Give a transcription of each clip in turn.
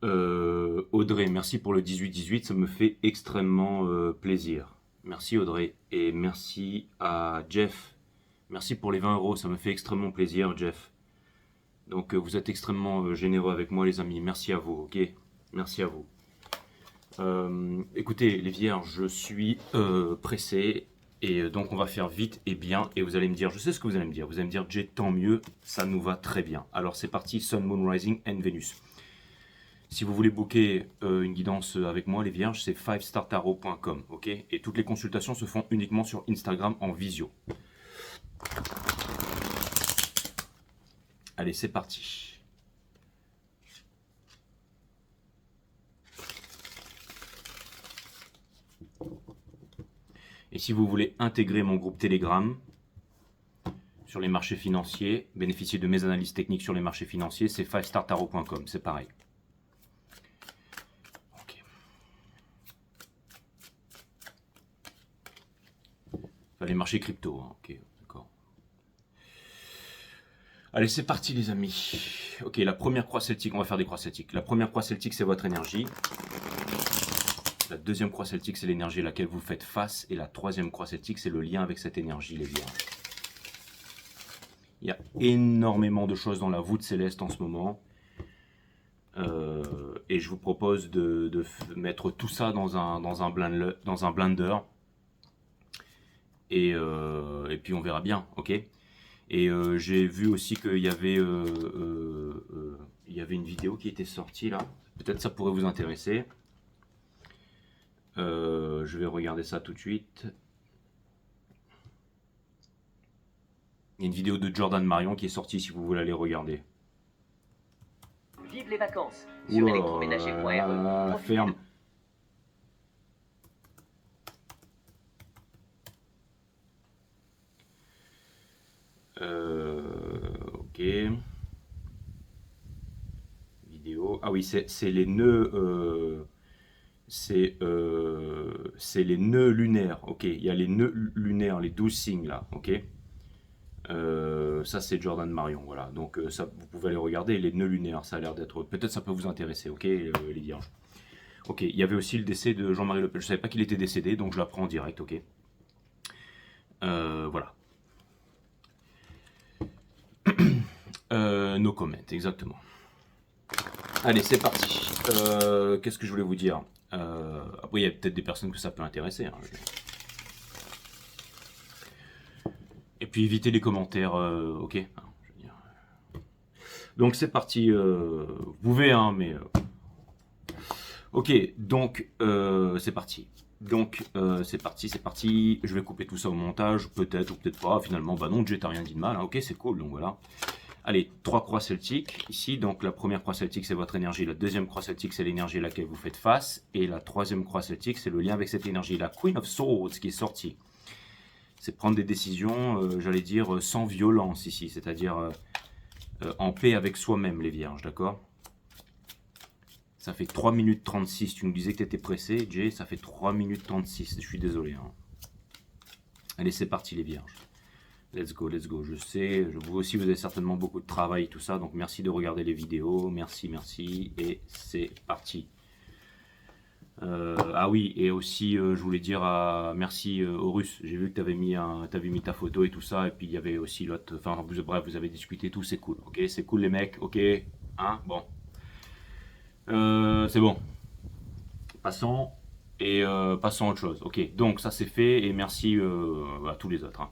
Audrey, merci pour le 18-18, ça me fait extrêmement plaisir. Merci Audrey. Et merci à Jeff. Merci pour les 20 euros, ça me fait extrêmement plaisir, Jeff. Donc vous êtes extrêmement généreux avec moi, les amis. Merci à vous, ok? Merci à vous. Écoutez, les vierges, je suis pressé. Et donc on va faire vite et bien. Et vous allez me dire, je sais ce que vous allez me dire. Vous allez me dire, Jay, tant mieux, ça nous va très bien. Alors c'est parti, Sun, Moon, Rising and Venus. Si vous voulez booker une guidance avec moi, les vierges, c'est 5startarot.com, ok? Et toutes les consultations se font uniquement sur Instagram en visio. Allez, c'est parti. Et si vous voulez intégrer mon groupe Telegram sur les marchés financiers, bénéficier de mes analyses techniques sur les marchés financiers, c'est 5startarot.com, c'est pareil. Ok. Enfin, les marchés crypto, hein. Ok, d'accord. Allez, c'est parti les amis. Ok, la première croix celtique, on va faire des croix celtiques. La première croix celtique, c'est votre énergie. La deuxième croix celtique, c'est l'énergie à laquelle vous faites face. Et la troisième croix celtique, c'est le lien avec cette énergie, les vierges. Il y a énormément de choses dans la voûte céleste en ce moment. Et je vous propose de mettre tout ça dans un blender. Et puis on verra bien, ok? Et j'ai vu aussi qu'il y avait une vidéo qui était sortie là. Peut-être ça pourrait vous intéresser. Je vais regarder ça tout de suite. Il y a une vidéo de Jordan Marion qui est sortie si vous voulez aller regarder. Vive les vacances sur électroménager.re. Ferme. Ok. Vidéo. Ah oui, c'est les nœuds. C'est les nœuds lunaires. Ok, il y a les nœuds lunaires, les 12 signes là. Ok. Ça c'est Jordan Marion, voilà. Donc ça, vous pouvez aller regarder les nœuds lunaires. Ça a l'air d'être. Peut-être ça peut vous intéresser. Ok, les vierges. Ok, il y avait aussi le décès de Jean-Marie Le Pen. Je savais pas qu'il était décédé, donc je l'apprends en direct. Ok. Voilà. No comment, exactement. Allez, c'est parti. Qu'est-ce que je voulais vous dire? Après, il y a peut-être des personnes que ça peut intéresser. Hein. Et puis, évitez les commentaires, ok? Je veux dire. Donc, c'est parti. Vous pouvez, hein, mais... Ok, donc, c'est parti. Donc, c'est parti. Je vais couper tout ça au montage, peut-être ou peut-être pas. Finalement, bah non, Jay, t'as rien dit de mal. Hein. Ok, c'est cool, donc voilà. Allez, 3 croix celtiques ici. Donc la première croix celtique, c'est votre énergie. La deuxième croix celtique, c'est l'énergie à laquelle vous faites face. Et la troisième croix celtique, c'est le lien avec cette énergie. La Queen of Swords qui est sortie. C'est prendre des décisions, j'allais dire, sans violence ici. C'est-à-dire en paix avec soi-même, les vierges, d'accord? Ça fait 3 minutes 36. Tu nous disais que tu étais pressé, Jay. Ça fait 3 minutes 36. Je suis désolé. Hein. Allez, c'est parti, les vierges. Let's go, let's go. Je sais, vous aussi, vous avez certainement beaucoup de travail et tout ça. Donc, merci de regarder les vidéos. Merci, merci. Et c'est parti. Ah oui, et aussi, je voulais dire merci aux Russes. J'ai vu que tu avais mis ta photo et tout ça. Et puis, il y avait aussi l'autre. Enfin, bref, vous avez discuté tout. C'est cool. Ok, c'est cool, les mecs. Ok. Hein, bon. C'est bon. Passons. Et passons à autre chose. Ok, donc ça c'est fait. Et merci à tous les autres. Hein.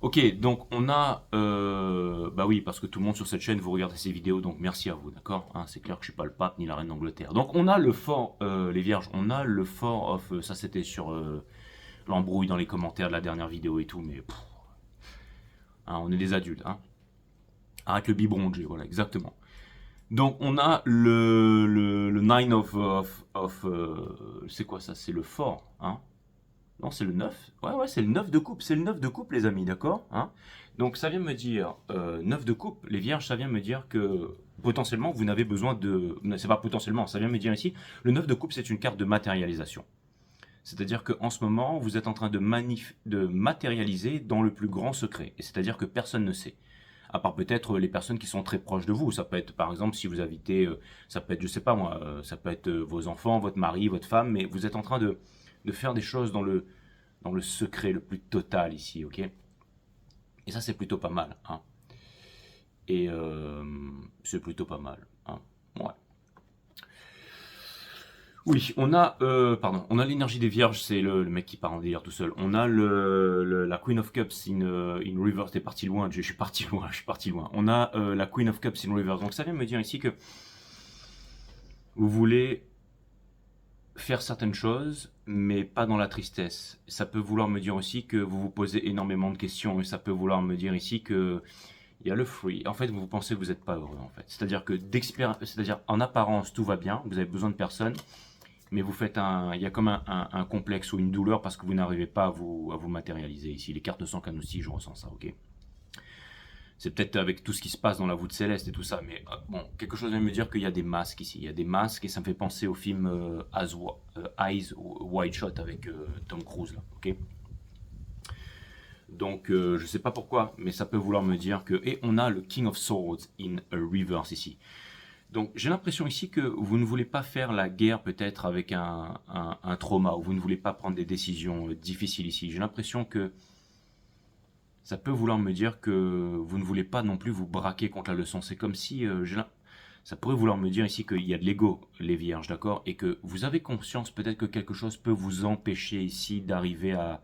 Ok, donc on a, bah oui, parce que tout le monde sur cette chaîne, vous regardez ces vidéos, donc merci à vous, d'accord? Hein, c'est clair que je suis pas le pape ni la reine d'Angleterre. Donc on a le fort, les vierges, on a le fort of, ça c'était sur l'embrouille dans les commentaires de la dernière vidéo et tout, mais hein, on est des adultes, hein. Arrête le biberon, Jay, voilà, exactement. Donc on a le nine of c'est quoi ça? C'est le fort, hein? Non, c'est le 9. Ouais, c'est le 9 de coupe. C'est le 9 de coupe, les amis, d'accord? Hein? Donc, ça vient me dire, 9 de coupe, les vierges, ça vient me dire que potentiellement, vous n'avez besoin de... C'est pas potentiellement, ça vient me dire ici, le 9 de coupe, c'est une carte de matérialisation. C'est-à-dire qu'en ce moment, vous êtes en train de matérialiser dans le plus grand secret. Et c'est-à-dire que personne ne sait. À part peut-être les personnes qui sont très proches de vous. Ça peut être, par exemple, si vous invitez, ça peut être, je sais pas moi, ça peut être vos enfants, votre mari, votre femme, mais vous êtes en train de faire des choses dans le secret le plus total ici, ok? Et ça, c'est plutôt pas mal, hein. Et c'est plutôt pas mal, hein. Ouais. Oui, on a l'énergie des vierges, c'est le mec qui part en délire tout seul. On a la Queen of Cups in reverse, t'es parti loin, je suis parti loin, je suis parti loin. On a la Queen of Cups in reverse, donc ça vient me dire ici que vous voulez faire certaines choses, mais pas dans la tristesse. Ça peut vouloir me dire aussi que vous vous posez énormément de questions, et ça peut vouloir me dire ici que il y a le free. En fait, vous pensez que vous n'êtes pas heureux, en fait. C'est-à-dire que c'est-à-dire en apparence, tout va bien, vous avez besoin de personne, mais il y a comme un complexe ou une douleur parce que vous n'arrivez pas à vous matérialiser ici. Les cartes sont cannes aussi, je ressens ça, ok. C'est peut-être avec tout ce qui se passe dans la voûte céleste et tout ça, mais bon, quelque chose vient me dire qu'il y a des masques ici. Il y a des masques et ça me fait penser au film Eyes Wide Shut avec Tom Cruise, là, ok. Donc, je sais pas pourquoi, mais ça peut vouloir me dire que... Et on a le King of Swords in a reverse ici. Donc, j'ai l'impression ici que vous ne voulez pas faire la guerre peut-être avec un trauma, ou vous ne voulez pas prendre des décisions difficiles ici. J'ai l'impression que ça peut vouloir me dire que vous ne voulez pas non plus vous braquer contre la leçon. C'est comme si... ça pourrait vouloir me dire ici qu'il y a de l'ego, les vierges, d'accord? Et que vous avez conscience peut-être que quelque chose peut vous empêcher ici d'arriver à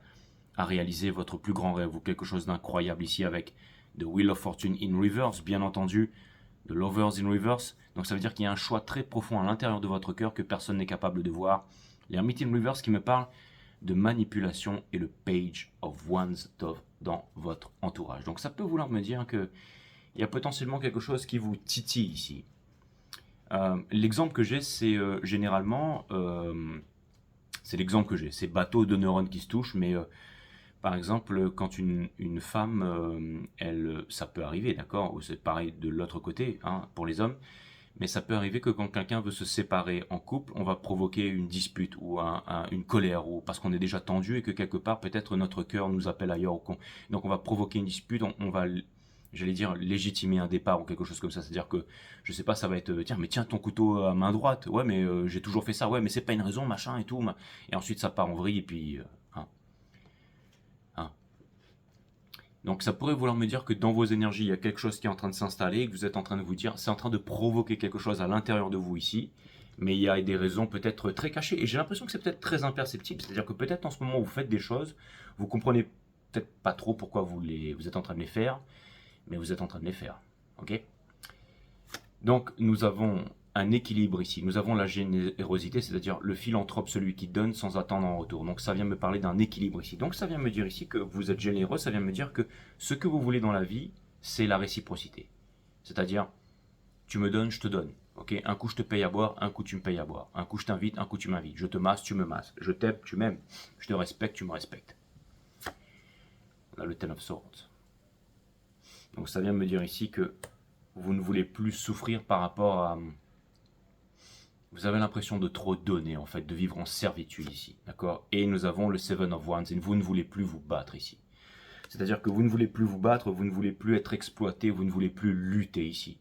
réaliser votre plus grand rêve ou quelque chose d'incroyable ici avec The Wheel of Fortune in reverse, bien entendu, The Lovers in reverse. Donc ça veut dire qu'il y a un choix très profond à l'intérieur de votre cœur que personne n'est capable de voir. L'Hermite in reverse qui me parle de manipulation et le Page of Wands dans votre entourage. Donc ça peut vouloir me dire que il y a potentiellement quelque chose qui vous titille ici. L'exemple que j'ai, c'est généralement, c'est l'exemple que j'ai, c'est bateau de neurones qui se touchent, mais par exemple, quand une femme, ça peut arriver, d'accord, ou c'est pareil de l'autre côté, hein, pour les hommes, mais ça peut arriver que quand quelqu'un veut se séparer en couple, on va provoquer une dispute ou une colère, ou parce qu'on est déjà tendu et que quelque part, peut-être notre cœur nous appelle ailleurs. Donc on va provoquer une dispute, on va, j'allais dire, légitimer un départ ou quelque chose comme ça. C'est-à-dire que, je sais pas, ça va être, tiens, mais tiens ton couteau à main droite, ouais, mais j'ai toujours fait ça, ouais, mais c'est pas une raison, machin et tout. Et ensuite ça part en vrille et puis... hein. Donc ça pourrait vouloir me dire que dans vos énergies, il y a quelque chose qui est en train de s'installer et que vous êtes en train de vous dire, c'est en train de provoquer quelque chose à l'intérieur de vous ici, mais il y a des raisons peut-être très cachées. Et j'ai l'impression que c'est peut-être très imperceptible, c'est-à-dire que peut-être en ce moment où vous faites des choses, vous comprenez peut-être pas trop pourquoi vous êtes en train de les faire, mais vous êtes en train de les faire. Ok? Donc nous avons un équilibre ici. Nous avons la générosité, c'est-à-dire le philanthrope, celui qui donne sans attendre en retour. Donc ça vient me parler d'un équilibre ici. Donc ça vient me dire ici que vous êtes généreux, ça vient me dire que ce que vous voulez dans la vie, c'est la réciprocité. C'est-à-dire, tu me donnes, je te donne. Ok, un coup je te paye à boire, un coup tu me payes à boire. Un coup je t'invite, un coup tu m'invites. Je te masse, tu me masses. Je t'aime, tu m'aimes. Je te respecte, tu me respectes. On a le Ten of Swords. Donc ça vient me dire ici que vous ne voulez plus souffrir par rapport à... Vous avez l'impression de trop donner, en fait, de vivre en servitude ici, d'accord? Et nous avons le Seven of Wands, et vous ne voulez plus vous battre ici. C'est-à-dire que vous ne voulez plus vous battre, vous ne voulez plus être exploité, vous ne voulez plus lutter ici.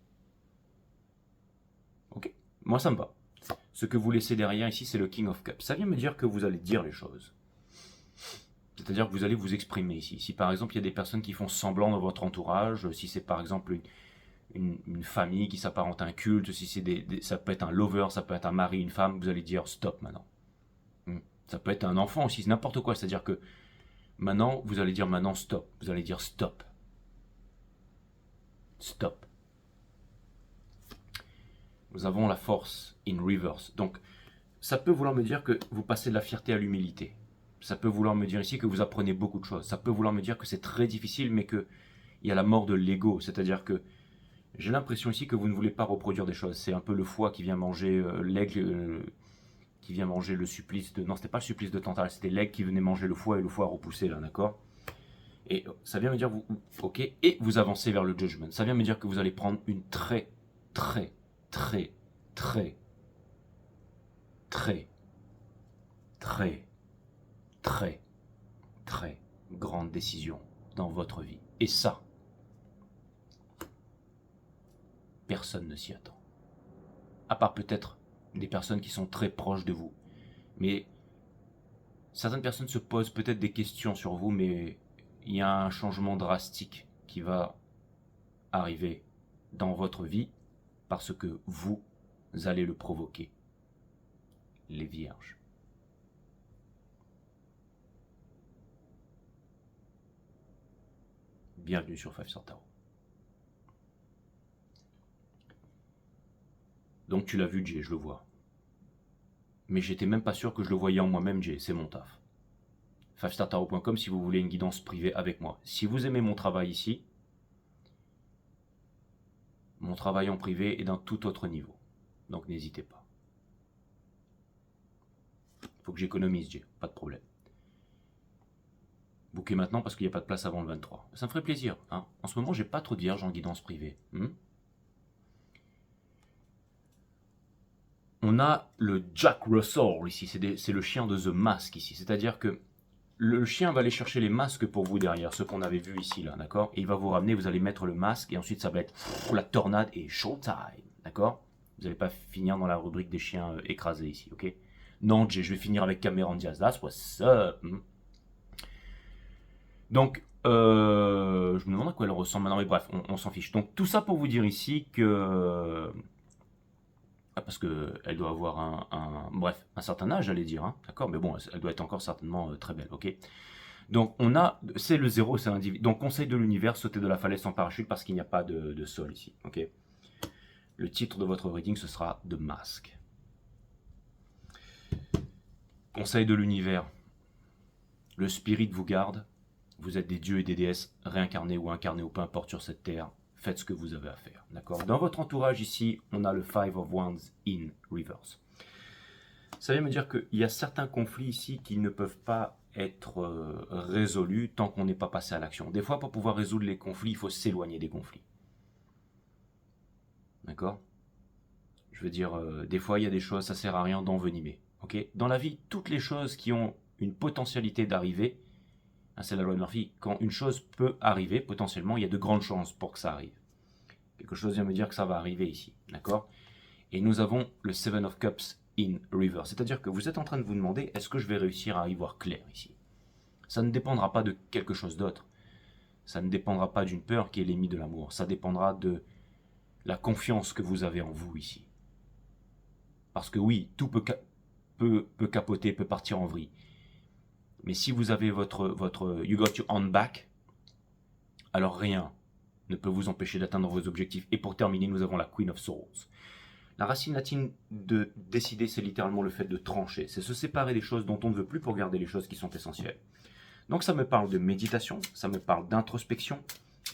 Ok? Moi, ça me va. Ce que vous laissez derrière ici, c'est le King of Cups. Ça vient me dire que vous allez dire les choses. C'est-à-dire que vous allez vous exprimer ici. Si par exemple, il y a des personnes qui font semblant dans votre entourage, si c'est par exemple une famille qui s'apparente à un culte, si c'est ça peut être un lover, ça peut être un mari, une femme, vous allez dire stop maintenant. Ça peut être un enfant aussi, c'est n'importe quoi. C'est-à-dire que maintenant, vous allez dire maintenant stop. Vous allez dire stop. Stop. Nous avons la force in reverse. Donc, ça peut vouloir me dire que vous passez de la fierté à l'humilité. Ça peut vouloir me dire ici que vous apprenez beaucoup de choses. Ça peut vouloir me dire que c'est très difficile, mais qu'il y a la mort de l'ego. C'est-à-dire que j'ai l'impression ici que vous ne voulez pas reproduire des choses. C'est un peu le foie qui vient manger l'aigle, qui vient manger le supplice de... Non, c'était pas le supplice de Tantale, c'était l'aigle qui venait manger le foie et le foie a repoussé là, d'accord? Et ça vient me dire, ok, et vous avancez vers le judgment. Ça vient me dire que vous allez prendre une très, très, très, très, très, très, très, très grande décision dans votre vie. Et ça, Personne ne s'y attend. À part peut-être des personnes qui sont très proches de vous. Mais certaines personnes se posent peut-être des questions sur vous, mais il y a un changement drastique qui va arriver dans votre vie parce que vous allez le provoquer. Les vierges. Bienvenue sur 5 Star Tarot. Donc tu l'as vu, Jay, je le vois. Mais j'étais même pas sûr que je le voyais en moi-même, Jay, c'est mon taf. 5startarot.com si vous voulez une guidance privée avec moi. Si vous aimez mon travail ici, mon travail en privé est d'un tout autre niveau. Donc n'hésitez pas. Faut que j'économise, Jay, pas de problème. Booker maintenant parce qu'il n'y a pas de place avant le 23. Ça me ferait plaisir. Hein. En ce moment, j'ai pas trop de vierges en guidance privée. On a le Jack Russell ici, c'est le chien de The Mask ici. C'est-à-dire que le chien va aller chercher les masques pour vous derrière, ce qu'on avait vu ici, là, d'accord? Et il va vous ramener, vous allez mettre le masque, et ensuite ça va être la tornade et showtime, d'accord? Vous n'allez pas finir dans la rubrique des chiens écrasés ici, ok? Non, je vais finir avec Cameron Diaz, that's what's up. Donc, je me demande à quoi elle ressemble maintenant, mais bref, on s'en fiche. Donc, tout ça pour vous dire ici que... parce qu'elle doit avoir un certain âge, j'allais dire, hein, d'accord? Mais bon, elle doit être encore certainement très belle, ok? Donc, c'est le 0, c'est l'individu. Donc, conseil de l'univers, sauter de la falaise sans parachute parce qu'il n'y a pas de sol ici, ok? Le titre de votre reading, ce sera The Mask. Conseil de l'univers, le spirit vous garde, vous êtes des dieux et des déesses réincarnés ou incarnés ou peu importe sur cette terre, faites ce que vous avez à faire, d'accord? Dans votre entourage ici, on a le Five of Wands in reverse. Ça veut me dire qu'il y a certains conflits ici qui ne peuvent pas être résolus tant qu'on n'est pas passé à l'action. Des fois, pour pouvoir résoudre les conflits, il faut s'éloigner des conflits. D'accord? Je veux dire, des fois, il y a des choses, ça sert à rien d'envenimer. Ok? Dans la vie, toutes les choses qui ont une potentialité d'arriver, hein, c'est la loi de Murphy, quand une chose peut arriver, potentiellement, il y a de grandes chances pour que ça arrive. Quelque chose vient me dire que ça va arriver ici. D'accord? Et nous avons le Seven of Cups in reverse. C'est-à-dire que vous êtes en train de vous demander, est-ce que je vais réussir à y voir clair ici? Ça ne dépendra pas de quelque chose d'autre. Ça ne dépendra pas d'une peur qui est l'ennemi de l'amour. Ça dépendra de la confiance que vous avez en vous ici. Parce que oui, tout peut capoter, peut partir en vrille. Mais si vous avez votre you got your hand back, alors rien ne peut vous empêcher d'atteindre vos objectifs. Et pour terminer, nous avons la Queen of Swords. La racine latine de décider, c'est littéralement le fait de trancher. C'est se séparer des choses dont on ne veut plus pour garder les choses qui sont essentielles. Donc ça me parle de méditation, ça me parle d'introspection,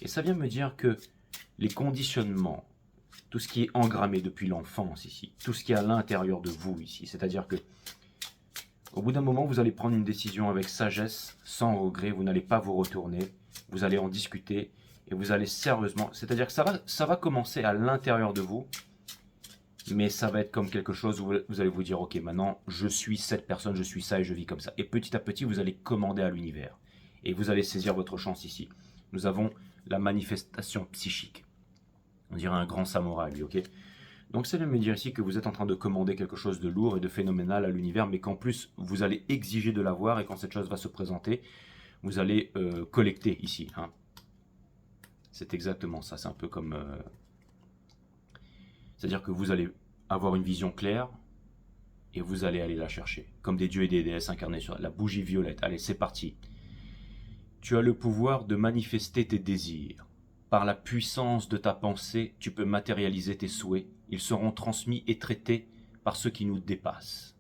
et ça vient me dire que les conditionnements, tout ce qui est engrammé depuis l'enfance ici, tout ce qui est à l'intérieur de vous ici, c'est-à-dire que au bout d'un moment, vous allez prendre une décision avec sagesse, sans regret, vous n'allez pas vous retourner, vous allez en discuter, et vous allez sérieusement, c'est-à-dire que ça va commencer à l'intérieur de vous, mais ça va être comme quelque chose où vous allez vous dire, ok, maintenant, je suis cette personne, je suis ça et je vis comme ça. Et petit à petit, vous allez commander à l'univers. Et vous allez saisir votre chance ici. Nous avons la manifestation psychique. On dirait un grand samouraï, lui, ok? Donc ça veut me dire ici que vous êtes en train de commander quelque chose de lourd et de phénoménal à l'univers, mais qu'en plus, vous allez exiger de l'avoir, et quand cette chose va se présenter, vous allez collecter ici. Hein. C'est exactement ça, c'est un peu comme... C'est-à-dire que vous allez avoir une vision claire et vous allez aller la chercher. Comme des dieux et des déesses incarnés sur la bougie violette. Allez, c'est parti. Tu as le pouvoir de manifester tes désirs. Par la puissance de ta pensée, tu peux matérialiser tes souhaits. Ils seront transmis et traités par ceux qui nous dépassent.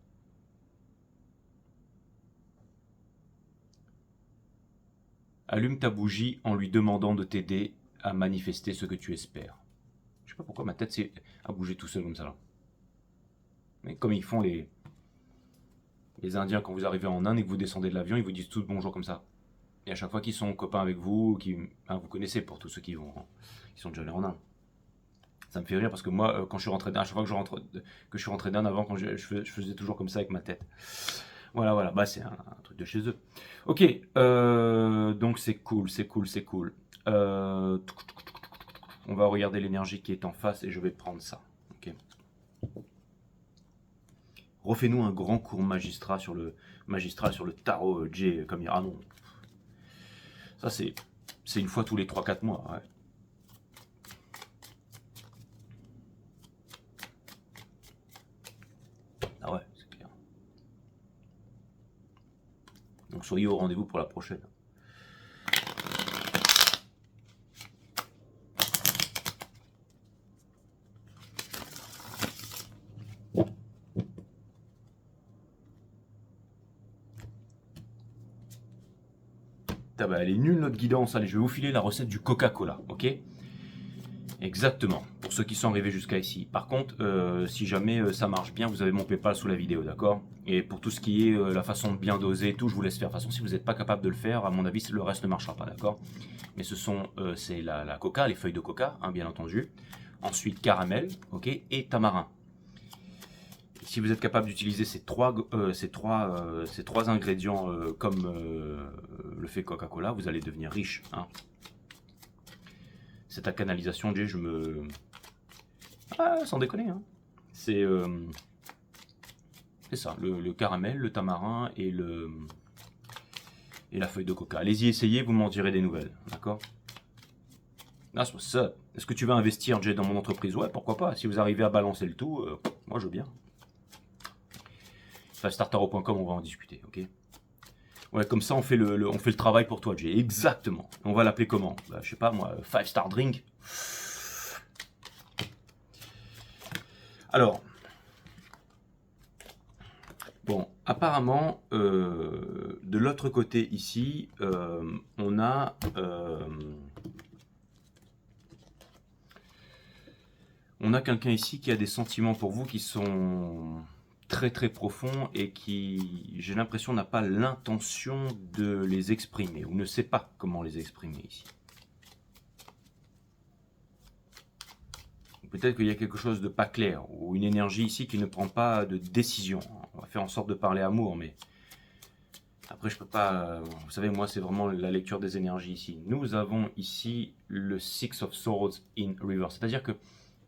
Allume ta bougie en lui demandant de t'aider à manifester ce que tu espères. Je sais pas pourquoi ma tête s'est à bouger tout seul comme ça là. Mais comme ils font les Indiens quand vous arrivez en Inde et que vous descendez de l'avion, ils vous disent tous bonjour comme ça. Et à chaque fois qu'ils sont copains avec vous, vous connaissez pour tous ceux qui sont déjà allés en Inde. Ça me fait rire parce que moi, quand je suis rentré d'Inde, à chaque fois que je suis rentré d'Inde avant, quand je faisais toujours comme ça avec ma tête. Voilà, bah c'est un truc de chez eux. Ok, donc c'est cool. on va regarder l'énergie qui est en face et je vais prendre ça. Ok. Refais-nous un grand cours magistral sur le tarot J comme il. Ah non. Ça c'est une fois tous les 3-4 mois. Ouais. Ah ouais, c'est clair. Donc soyez au rendez-vous pour la prochaine. Ah bah, elle est nulle notre guidance. Allez, je vais vous filer la recette du Coca-Cola, ok? Exactement, pour ceux qui sont arrivés jusqu'à ici. Par contre, si jamais ça marche bien, vous avez mon PayPal sous la vidéo, d'accord? Et pour tout ce qui est la façon de bien doser et tout, je vous laisse faire. De toute façon, si vous n'êtes pas capable de le faire, à mon avis, le reste ne marchera pas, d'accord? Mais c'est la coca, les feuilles de coca, hein, bien entendu. Ensuite, caramel, ok? Et tamarin. Si vous êtes capable d'utiliser ces trois ingrédients comme le fait Coca-Cola, vous allez devenir riche. Hein. C'est ta canalisation, Jay, Ah, sans déconner. Hein. C'est ça, le caramel, le tamarin et la feuille de coca. Allez-y, essayez, vous m'en direz des nouvelles. D'accord? Ah, c'est ça. Est-ce que tu veux investir, Jay, dans mon entreprise? Ouais, pourquoi pas. Si vous arrivez à balancer le tout, moi je veux bien. Startaro.com, on va en discuter, ok? Ouais, comme ça on fait le travail pour toi, Jay. Exactement. On va l'appeler comment? Bah, je sais pas moi, 5-star drink. Alors, bon, apparemment, de l'autre côté ici, on a quelqu'un ici qui a des sentiments pour vous qui sont très très profonds et qui, j'ai l'impression, n'a pas l'intention de les exprimer ou ne sait pas comment les exprimer ici. Peut-être qu'il y a quelque chose de pas clair ou une énergie ici qui ne prend pas de décision. On va faire en sorte de parler amour, mais après je peux pas. Vous savez, moi c'est vraiment la lecture des énergies ici. Nous avons ici le Six of Swords in Reverse, c'est-à-dire que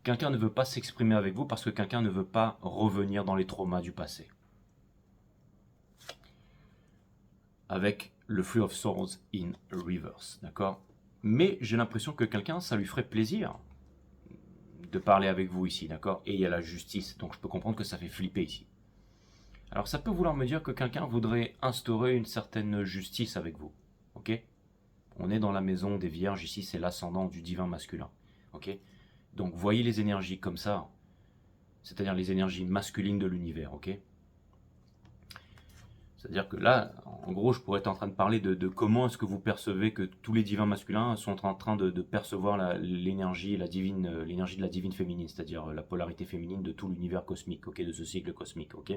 quelqu'un ne veut pas s'exprimer avec vous parce que quelqu'un ne veut pas revenir dans les traumas du passé. Avec le Three of Swords in Reverse, d'accord? Mais j'ai l'impression que quelqu'un, ça lui ferait plaisir de parler avec vous ici, d'accord? Et il y a la justice, donc je peux comprendre que ça fait flipper ici. Alors ça peut vouloir me dire que quelqu'un voudrait instaurer une certaine justice avec vous, ok? On est dans la maison des vierges, ici c'est l'ascendant du divin masculin, ok? Donc voyez les énergies comme ça, c'est-à-dire les énergies masculines de l'univers, ok? C'est-à-dire que là, en gros, je pourrais être en train de parler de comment est-ce que vous percevez que tous les divins masculins sont en train de percevoir l'énergie l'énergie de la divine féminine, c'est-à-dire la polarité féminine de tout l'univers cosmique, ok, de ce cycle cosmique, ok.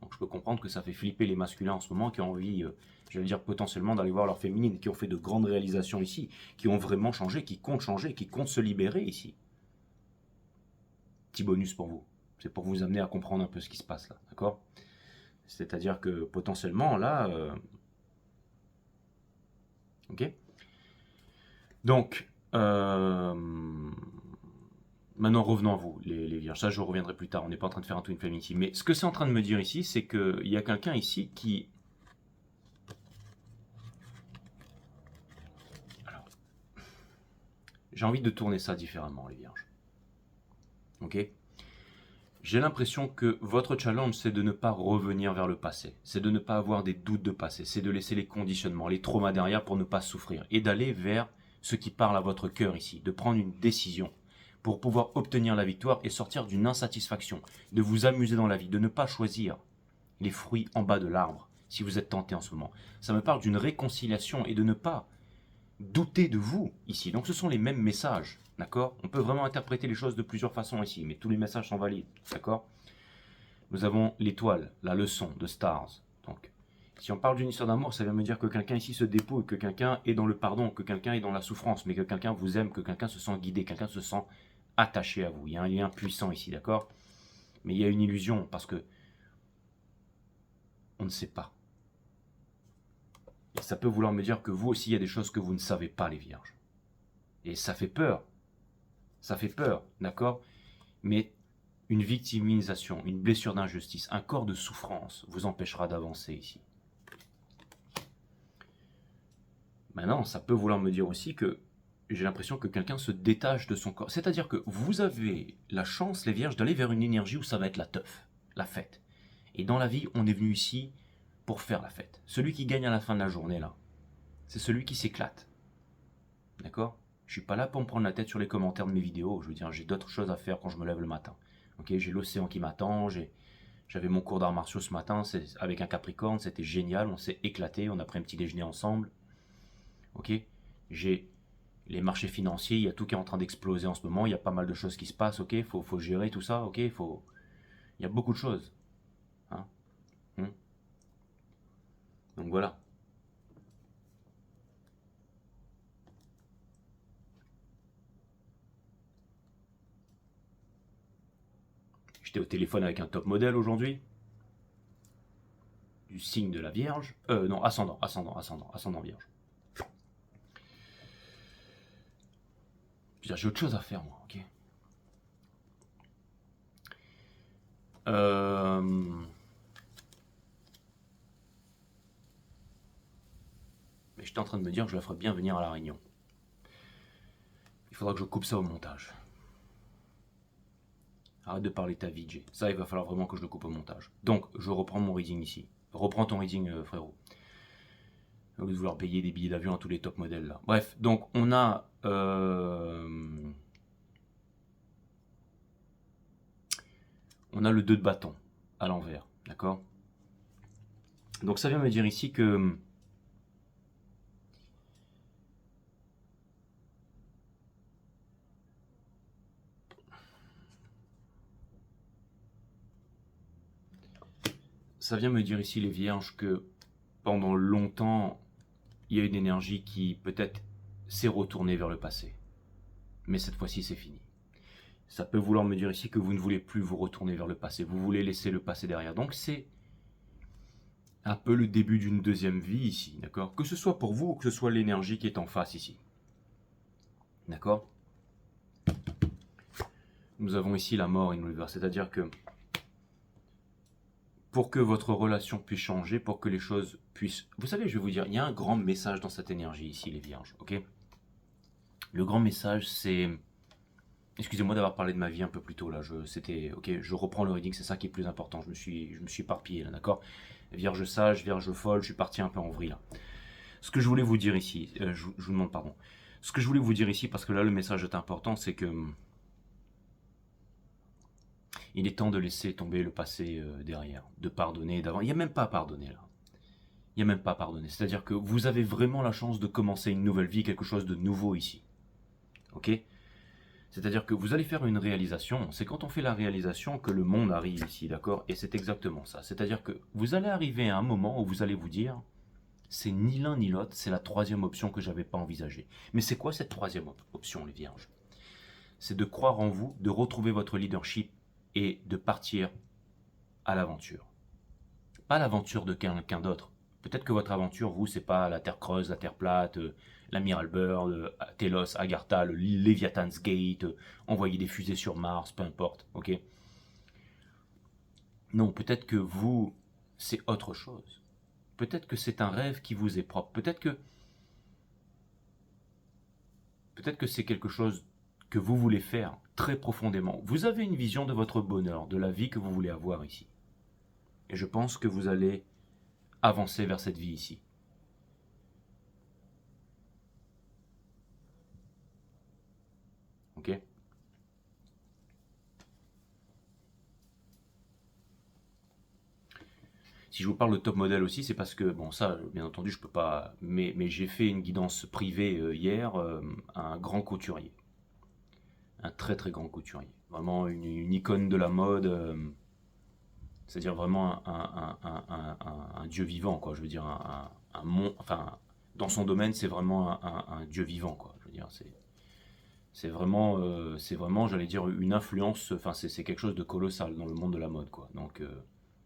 Donc je peux comprendre que ça fait flipper les masculins en ce moment qui ont envie, je veux dire potentiellement d'aller voir leur féminine, qui ont fait de grandes réalisations ici, qui ont vraiment changé, qui comptent se libérer ici. Petit bonus pour vous, c'est pour vous amener à comprendre un peu ce qui se passe là, d'accord? C'est-à-dire que potentiellement, là... ok. Donc, maintenant revenons à vous, les vierges. Ça, je reviendrai plus tard. On n'est pas en train de faire un Twin Flame ici. Mais ce que c'est en train de me dire ici, c'est qu'il y a quelqu'un ici qui... Alors, j'ai envie de tourner ça différemment, les vierges. Ok? J'ai l'impression que votre challenge, c'est de ne pas revenir vers le passé. C'est de ne pas avoir des doutes de passé. C'est de laisser les conditionnements, les traumas derrière pour ne pas souffrir. Et d'aller vers ce qui parle à votre cœur ici. De prendre une décision pour pouvoir obtenir la victoire et sortir d'une insatisfaction. De vous amuser dans la vie. De ne pas choisir les fruits en bas de l'arbre si vous êtes tenté en ce moment. Ça me parle d'une réconciliation et de ne pas douter de vous ici. Donc ce sont les mêmes messages. D'accord? On peut vraiment interpréter les choses de plusieurs façons ici, mais tous les messages sont valides. D'accord? Nous avons l'étoile, la leçon de Stars. Donc, si on parle d'une histoire d'amour, ça vient me dire que quelqu'un ici se dépouille, que quelqu'un est dans le pardon, que quelqu'un est dans la souffrance, mais que quelqu'un vous aime, que quelqu'un se sent guidé, quelqu'un se sent attaché à vous. Il y a un lien puissant ici, d'accord? Mais il y a une illusion, parce que on ne sait pas. Et ça peut vouloir me dire que vous aussi, il y a des choses que vous ne savez pas, les vierges. Et ça fait peur. Ça fait peur, d'accord? Mais une victimisation, une blessure d'injustice, un corps de souffrance vous empêchera d'avancer ici. Maintenant, ça peut vouloir me dire aussi que j'ai l'impression que quelqu'un se détache de son corps. C'est-à-dire que vous avez la chance, les vierges, d'aller vers une énergie où ça va être la teuf, la fête. Et dans la vie, on est venu ici pour faire la fête. Celui qui gagne à la fin de la journée, là, c'est celui qui s'éclate. D'accord? Je suis pas là pour me prendre la tête sur les commentaires de mes vidéos. Je veux dire, j'ai d'autres choses à faire quand je me lève le matin. Ok, j'ai l'océan qui m'attend, j'avais mon cours d'arts martiaux ce matin avec un Capricorne, c'était génial, on s'est éclaté, on a pris un petit déjeuner ensemble. Ok, j'ai les marchés financiers, il y a tout qui est en train d'exploser en ce moment, il y a pas mal de choses qui se passent, ok, faut gérer tout ça, ok, il y a beaucoup de choses. Hein. Donc voilà. J'étais au téléphone avec un top modèle aujourd'hui, du signe de la Vierge, non, ascendant Vierge. J'ai autre chose à faire, moi, ok. Mais j'étais en train de me dire que je la ferais bien venir à la Réunion. Il faudra que je coupe ça au montage. Arrête de parler ta vie, Jay. Ça, il va falloir vraiment que je le coupe au montage. Donc, je reprends mon reading ici. Reprends ton reading, frérot. Au lieu de vouloir payer des billets d'avion à tous les top modèles, là. Bref, donc, on a... on a le 2 de bâton à l'envers, d'accord? Donc ça vient me dire ici que ça vient me dire ici, les vierges, que pendant longtemps, il y a une énergie qui peut-être s'est retournée vers le passé. Mais cette fois-ci, c'est fini. Ça peut vouloir me dire ici que vous ne voulez plus vous retourner vers le passé. Vous voulez laisser le passé derrière. Donc c'est un peu le début d'une deuxième vie ici, d'accord? Que ce soit pour vous ou que ce soit l'énergie qui est en face ici. D'accord? Nous avons ici la mort in reverse, c'est-à-dire que pour que votre relation puisse changer, pour que les choses puissent... Vous savez, je vais vous dire, il y a un grand message dans cette énergie ici, les vierges, ok? Le grand message, c'est... Excusez-moi d'avoir parlé de ma vie un peu plus tôt, là, c'était... Ok, je reprends le reading, c'est ça qui est plus important, je me suis éparpillé, là, d'accord? Vierge sage, vierge folle, je suis parti un peu en vrille, là. Ce que je voulais vous dire ici, je vous demande pardon. Ce que je voulais vous dire ici, parce que là, le message est important, c'est que... il est temps de laisser tomber le passé derrière, de pardonner d'avant. Il n'y a même pas à pardonner là. Il n'y a même pas à pardonner. C'est-à-dire que vous avez vraiment la chance de commencer une nouvelle vie, quelque chose de nouveau ici. Ok? C'est-à-dire que vous allez faire une réalisation. C'est quand on fait la réalisation que le monde arrive ici, d'accord? Et c'est exactement ça. C'est-à-dire que vous allez arriver à un moment où vous allez vous dire, c'est ni l'un ni l'autre, c'est la troisième option que je n'avais pas envisagée. Mais c'est quoi cette troisième option, les vierges? C'est de croire en vous, de retrouver votre leadership et de partir à l'aventure. Pas l'aventure de quelqu'un d'autre. Peut-être que votre aventure, vous, c'est pas la Terre creuse, la Terre plate, l'amiral Byrd, Telos, Agartha, le Leviathan's Gate, envoyer des fusées sur Mars, peu importe, ok? Non, peut-être que vous, c'est autre chose. Peut-être que c'est un rêve qui vous est propre. Peut-être que c'est quelque chose que vous voulez faire très profondément. Vous avez une vision de votre bonheur, de la vie que vous voulez avoir ici. Et je pense que vous allez avancer vers cette vie ici. Ok? Si je vous parle de top modèle aussi, c'est parce que, bon ça, bien entendu, je peux pas... Mais j'ai fait une guidance privée hier à un grand couturier. Un très très grand couturier. Vraiment une icône de la mode... c'est-à-dire vraiment un dieu vivant, quoi. Je veux dire, enfin, dans son domaine, c'est vraiment un dieu vivant, quoi. Je veux dire, c'est vraiment, j'allais dire, une influence. Enfin, c'est quelque chose de colossal dans le monde de la mode, quoi. Donc,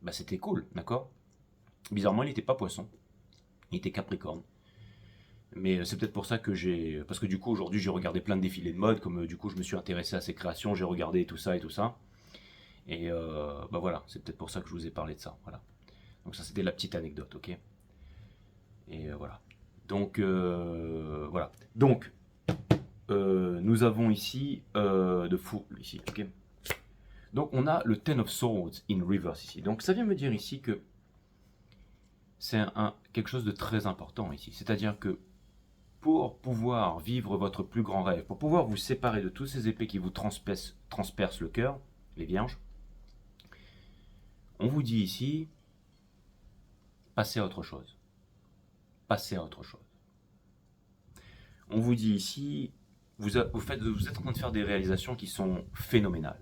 bah, c'était cool, d'accord. Bizarrement, il n'était pas poisson, il était Capricorne. Mais c'est peut-être pour ça que j'ai... Parce que du coup, aujourd'hui, j'ai regardé plein de défilés de mode, comme du coup, je me suis intéressé à ces créations, j'ai regardé tout ça et tout ça. Et bah voilà, c'est peut-être pour ça que je vous ai parlé de ça. Voilà. Donc ça, c'était la petite anecdote, ok. Et voilà. Donc, voilà. Donc, nous avons ici de fou, ici, ok. Donc, on a le Ten of Swords in reverse ici. Donc, ça vient me dire ici que c'est quelque chose de très important ici. C'est-à-dire que pour pouvoir vivre votre plus grand rêve, pour pouvoir vous séparer de tous ces épées qui vous transpercent le cœur, les vierges, on vous dit ici, passez à autre chose. Passez à autre chose. On vous dit ici, vous êtes en train de faire des réalisations qui sont phénoménales.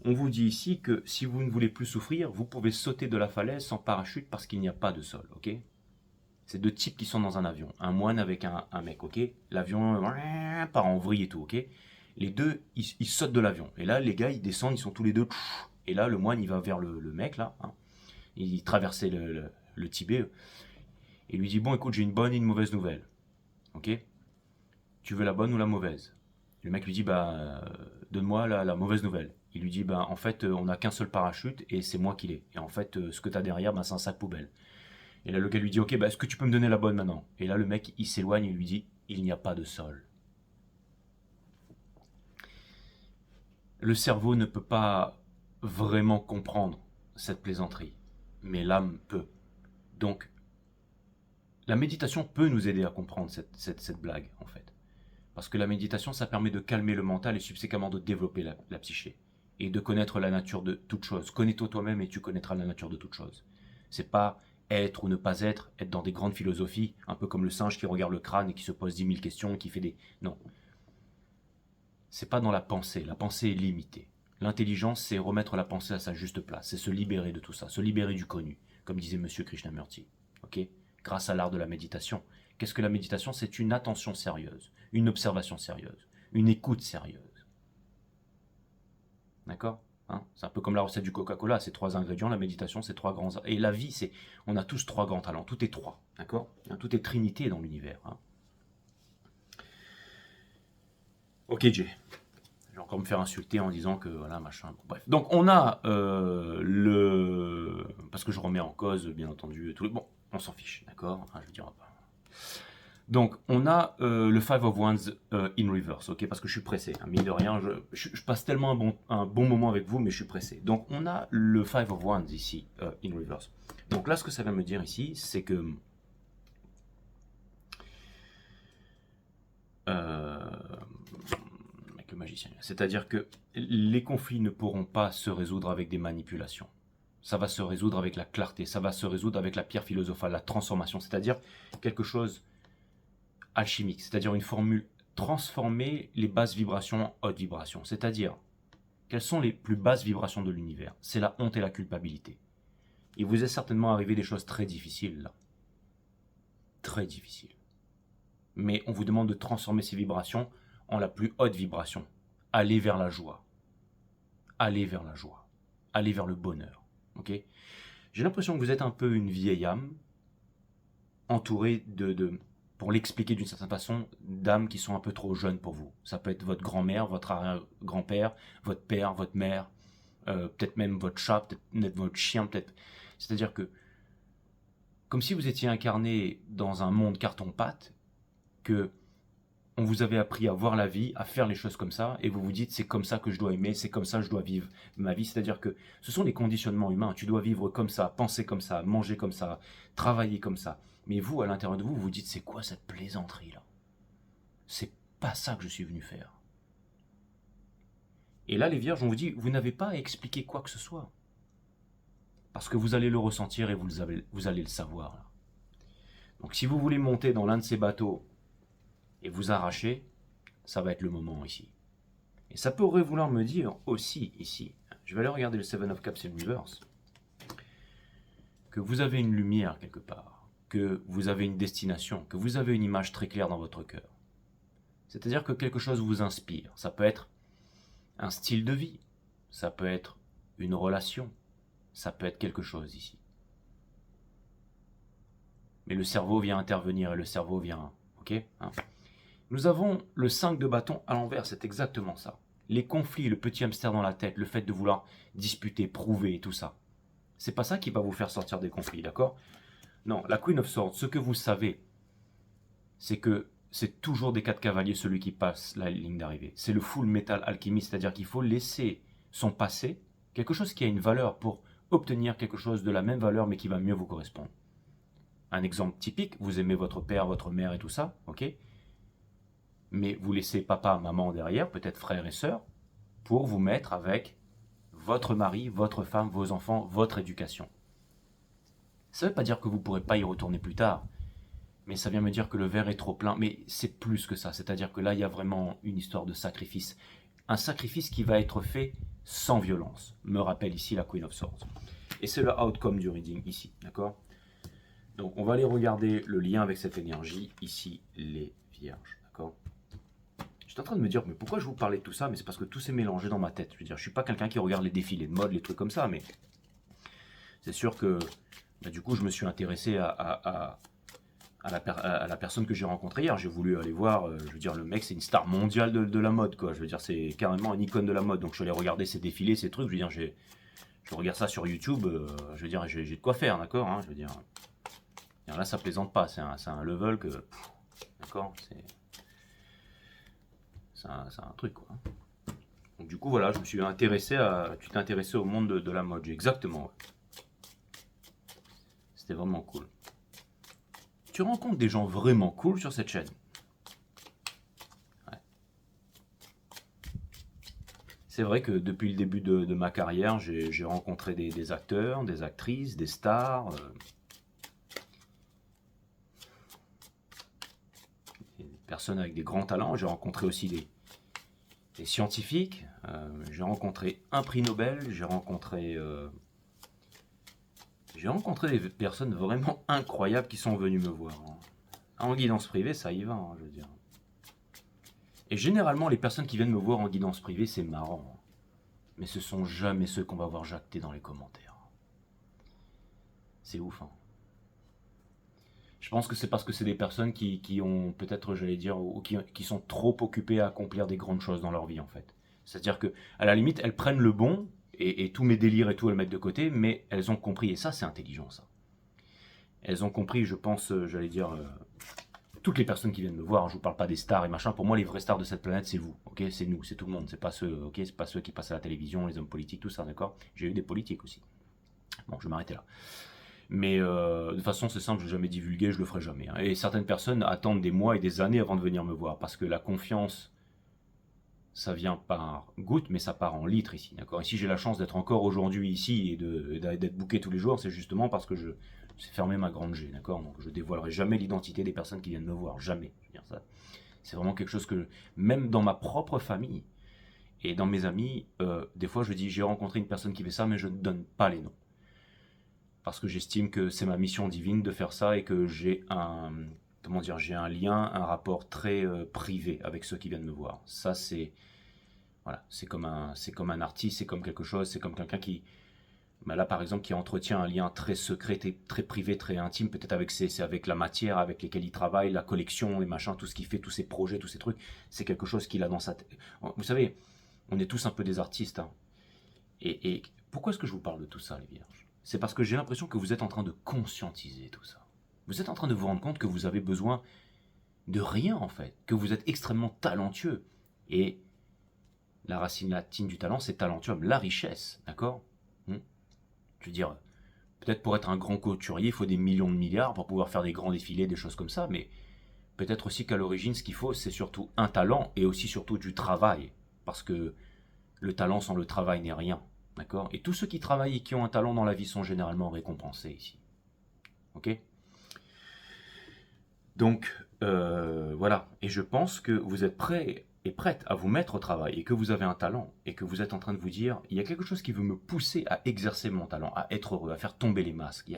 On vous dit ici que si vous ne voulez plus souffrir, vous pouvez sauter de la falaise sans parachute parce qu'il n'y a pas de sol, ok? C'est deux types qui sont dans un avion. Un moine avec un mec, ok? L'avion part en vrille et tout, ok? Les deux, ils sautent de l'avion. Et là, les gars, ils descendent, ils sont tous les deux. Et là, le moine, il va vers le mec, là. Hein. Il traversait le Tibet. Et lui dit, bon, écoute, j'ai une bonne et une mauvaise nouvelle. Ok? Tu veux la bonne ou la mauvaise? Le mec lui dit, bah, donne-moi la mauvaise nouvelle. Il lui dit, bah, en fait, on n'a qu'un seul parachute et c'est moi qui l'ai. Et en fait, ce que tu as derrière, bah, c'est un sac poubelle. Et là, le gars lui dit, ok, bah, est-ce que tu peux me donner la bonne maintenant? Et là, le mec, il s'éloigne et lui dit, il n'y a pas de sol. Le cerveau ne peut pas vraiment comprendre cette plaisanterie, mais l'âme peut. Donc, la méditation peut nous aider à comprendre cette blague, en fait. Parce que la méditation, ça permet de calmer le mental et subséquemment de développer la psyché. Et de connaître la nature de toute chose. Connais-toi toi-même et tu connaîtras la nature de toute chose. C'est pas être ou ne pas être dans des grandes philosophies, un peu comme le singe qui regarde le crâne et qui se pose 10 000 questions et qui fait des... Non. C'est pas dans la pensée. La pensée est limitée. L'intelligence, c'est remettre la pensée à sa juste place. C'est se libérer de tout ça. Se libérer du connu, comme disait Monsieur Krishnamurti. Ok? Grâce à l'art de la méditation. Qu'est-ce que la méditation? C'est une attention sérieuse, une observation sérieuse, une écoute sérieuse. D'accord? Hein, c'est un peu comme la recette du Coca-Cola, c'est 3 ingrédients, la méditation c'est 3 grands... Et la vie, c'est... On a tous 3 grands talents, tout est 3, d'accord? Tout est trinité dans l'univers. Hein. Ok Jay, je vais encore me faire insulter en disant que voilà, machin... Bon, bref, donc on a le... Parce que je remets en cause, bien entendu, tout le... Bon, on s'en fiche, d'accord? Hein, je veux dire... Donc, on a le Five of Wands in reverse, ok? Parce que je suis pressé. Hein, mine de rien, je passe tellement un bon moment avec vous, mais je suis pressé. Donc, on a le Five of Wands ici, in reverse. Donc là, ce que ça va me dire ici, c'est que... avec le magicien. C'est-à-dire que les conflits ne pourront pas se résoudre avec des manipulations. Ça va se résoudre avec la clarté, ça va se résoudre avec la pierre philosophale, la transformation. C'est-à-dire quelque chose... alchimique, c'est-à-dire une formule transformer les basses vibrations en hautes vibrations. C'est-à-dire, quelles sont les plus basses vibrations de l'univers? C'est la honte et la culpabilité. Il vous est certainement arrivé des choses très difficiles là. Très difficiles. Mais on vous demande de transformer ces vibrations en la plus haute vibration. Allez vers la joie. Allez vers la joie. Allez vers le bonheur. Ok? J'ai l'impression que vous êtes un peu une vieille âme entourée pour l'expliquer d'une certaine façon, d'âmes qui sont un peu trop jeunes pour vous. Ça peut être votre grand-mère, votre arrière-grand-père, votre père, votre mère, peut-être même votre chat, peut-être votre chien, peut-être. C'est-à-dire que, comme si vous étiez incarné dans un monde carton-pâte, que on vous avait appris à voir la vie, à faire les choses comme ça, et vous vous dites c'est comme ça que je dois aimer, c'est comme ça que je dois vivre ma vie. C'est-à-dire que ce sont des conditionnements humains. Tu dois vivre comme ça, penser comme ça, manger comme ça, travailler comme ça. Mais vous, à l'intérieur de vous, vous dites, c'est quoi cette plaisanterie-là? C'est pas ça que je suis venu faire. Et là, les vierges, on vous dit, vous n'avez pas à expliquer quoi que ce soit. Parce que vous allez le ressentir et vous allez le savoir. Là. Donc si vous voulez monter dans l'un de ces bateaux et vous arracher, ça va être le moment ici. Et ça pourrait vouloir me dire aussi ici, je vais aller regarder le Seven of Cups in reverse, que vous avez une lumière quelque part. Que vous avez une destination, que vous avez une image très claire dans votre cœur. C'est-à-dire que quelque chose vous inspire. Ça peut être un style de vie, ça peut être une relation, ça peut être quelque chose ici. Mais le cerveau vient intervenir et le cerveau vient... Ok, hein. Nous avons le 5 de bâton à l'envers, c'est exactement ça. Les conflits, le petit hamster dans la tête, le fait de vouloir disputer, prouver et tout ça. C'est pas ça qui va vous faire sortir des conflits, d'accord? Non, la Queen of Swords, ce que vous savez, c'est que c'est toujours des 4 cavaliers celui qui passe la ligne d'arrivée. C'est le full metal alchimiste, c'est-à-dire qu'il faut laisser son passé, quelque chose qui a une valeur pour obtenir quelque chose de la même valeur mais qui va mieux vous correspondre. Un exemple typique, vous aimez votre père, votre mère et tout ça, ok? Mais vous laissez papa, maman derrière, peut-être frères et sœurs, pour vous mettre avec votre mari, votre femme, vos enfants, votre éducation. Ça ne veut pas dire que vous ne pourrez pas y retourner plus tard, mais ça vient me dire que le verre est trop plein. Mais c'est plus que ça, c'est-à-dire que là, il y a vraiment une histoire de sacrifice. Un sacrifice qui va être fait sans violence, me rappelle ici la Queen of Swords. Et c'est le outcome du reading ici, d'accord? Donc on va aller regarder le lien avec cette énergie, ici, les vierges, d'accord? J'étais en train de me dire, mais pourquoi je vous parlais de tout ça? Mais c'est parce que tout s'est mélangé dans ma tête. Je veux dire, je suis pas quelqu'un qui regarde les défilés de mode, les trucs comme ça, mais c'est sûr que du coup, je me suis intéressé à la personne que j'ai rencontrée hier. J'ai voulu aller voir, je veux dire, le mec, c'est une star mondiale de la mode, quoi. Je veux dire, c'est carrément une icône de la mode. Donc, je suis allé regarder ses défilés, ses trucs. Je veux dire, je regarde ça sur YouTube. Je veux dire, j'ai de quoi faire, d'accord, hein, je veux dire, là, ça plaisante pas. C'est un level que, d'accord, c'est un truc, quoi. Donc, du coup, voilà, je me suis intéressé tu t'es intéressé au monde de la mode, exactement. Ouais. C'était vraiment cool. Tu rencontres des gens vraiment cool sur cette chaîne. Ouais. C'est vrai que depuis le début de ma carrière, j'ai rencontré des acteurs, des actrices, des stars, des personnes avec des grands talents. J'ai rencontré aussi des scientifiques. J'ai rencontré un prix Nobel. J'ai rencontré des personnes vraiment incroyables qui sont venues me voir. Hein. En guidance privée, ça y va, hein, je veux dire. Et généralement, les personnes qui viennent me voir en guidance privée, c'est marrant. Hein. Mais ce sont jamais ceux qu'on va voir jacter dans les commentaires. C'est ouf, hein. Je pense que c'est parce que c'est des personnes qui ont peut-être, j'allais dire, ou qui sont trop occupées à accomplir des grandes choses dans leur vie, en fait. C'est-à-dire que, à la limite, elles prennent le bon, et tous mes délires et tout, elles mettent de côté, mais elles ont compris, et ça, c'est intelligent, ça. Elles ont compris, je pense, j'allais dire, toutes les personnes qui viennent me voir, je vous parle pas des stars et machin, pour moi, les vrais stars de cette planète, c'est vous, ok? C'est nous, c'est tout le monde, c'est pas ceux, ok? C'est pas ceux qui passent à la télévision, les hommes politiques, tout ça, d'accord? J'ai eu des politiques aussi. Bon, je vais m'arrêter là. Mais de toute façon, c'est simple, je ne vais jamais divulguer, je le ferai jamais. Hein. Et certaines personnes attendent des mois et des années avant de venir me voir, parce que la confiance, ça vient par gouttes, mais ça part en litres ici. D'accord. Et si j'ai la chance d'être encore aujourd'hui ici et d'être booké tous les jours, c'est justement parce que j'ai fermé ma grande G. D'accord. Donc je dévoilerai jamais l'identité des personnes qui viennent me voir, jamais. Je veux dire ça. C'est vraiment quelque chose que, même dans ma propre famille et dans mes amis, des fois je dis j'ai rencontré une personne qui fait ça, mais je ne donne pas les noms. Parce que j'estime que c'est ma mission divine de faire ça et que j'ai un lien, un rapport très privé avec ceux qui viennent me voir. Ça, c'est voilà, c'est comme un artiste, c'est comme quelque chose, c'est comme quelqu'un qui, là par exemple, qui entretient un lien très secret, très privé, très intime, peut-être c'est avec la matière avec laquelle il travaille, la collection, les machins, tout ce qu'il fait, tous ses projets, tous ces trucs, c'est quelque chose qu'il a dans sa tête. Vous savez, on est tous un peu des artistes. Hein. Et pourquoi est-ce que je vous parle de tout ça, les vierges? C'est parce que j'ai l'impression que vous êtes en train de conscientiser tout ça. Vous êtes en train de vous rendre compte que vous avez besoin de rien, en fait. Que vous êtes extrêmement talentueux. Et la racine latine du talent, c'est talentuum, la richesse, d'accord? Je veux dire, peut-être pour être un grand couturier, il faut des millions de milliards pour pouvoir faire des grands défilés, des choses comme ça, mais peut-être aussi qu'à l'origine, ce qu'il faut, c'est surtout un talent et aussi surtout du travail. Parce que le talent sans le travail n'est rien. D'accord? Et tous ceux qui travaillent et qui ont un talent dans la vie sont généralement récompensés ici. Ok? Donc, voilà. Et je pense que vous êtes prêts et prête à vous mettre au travail et que vous avez un talent et que vous êtes en train de vous dire, il y a quelque chose qui veut me pousser à exercer mon talent, à être heureux, à faire tomber les masques.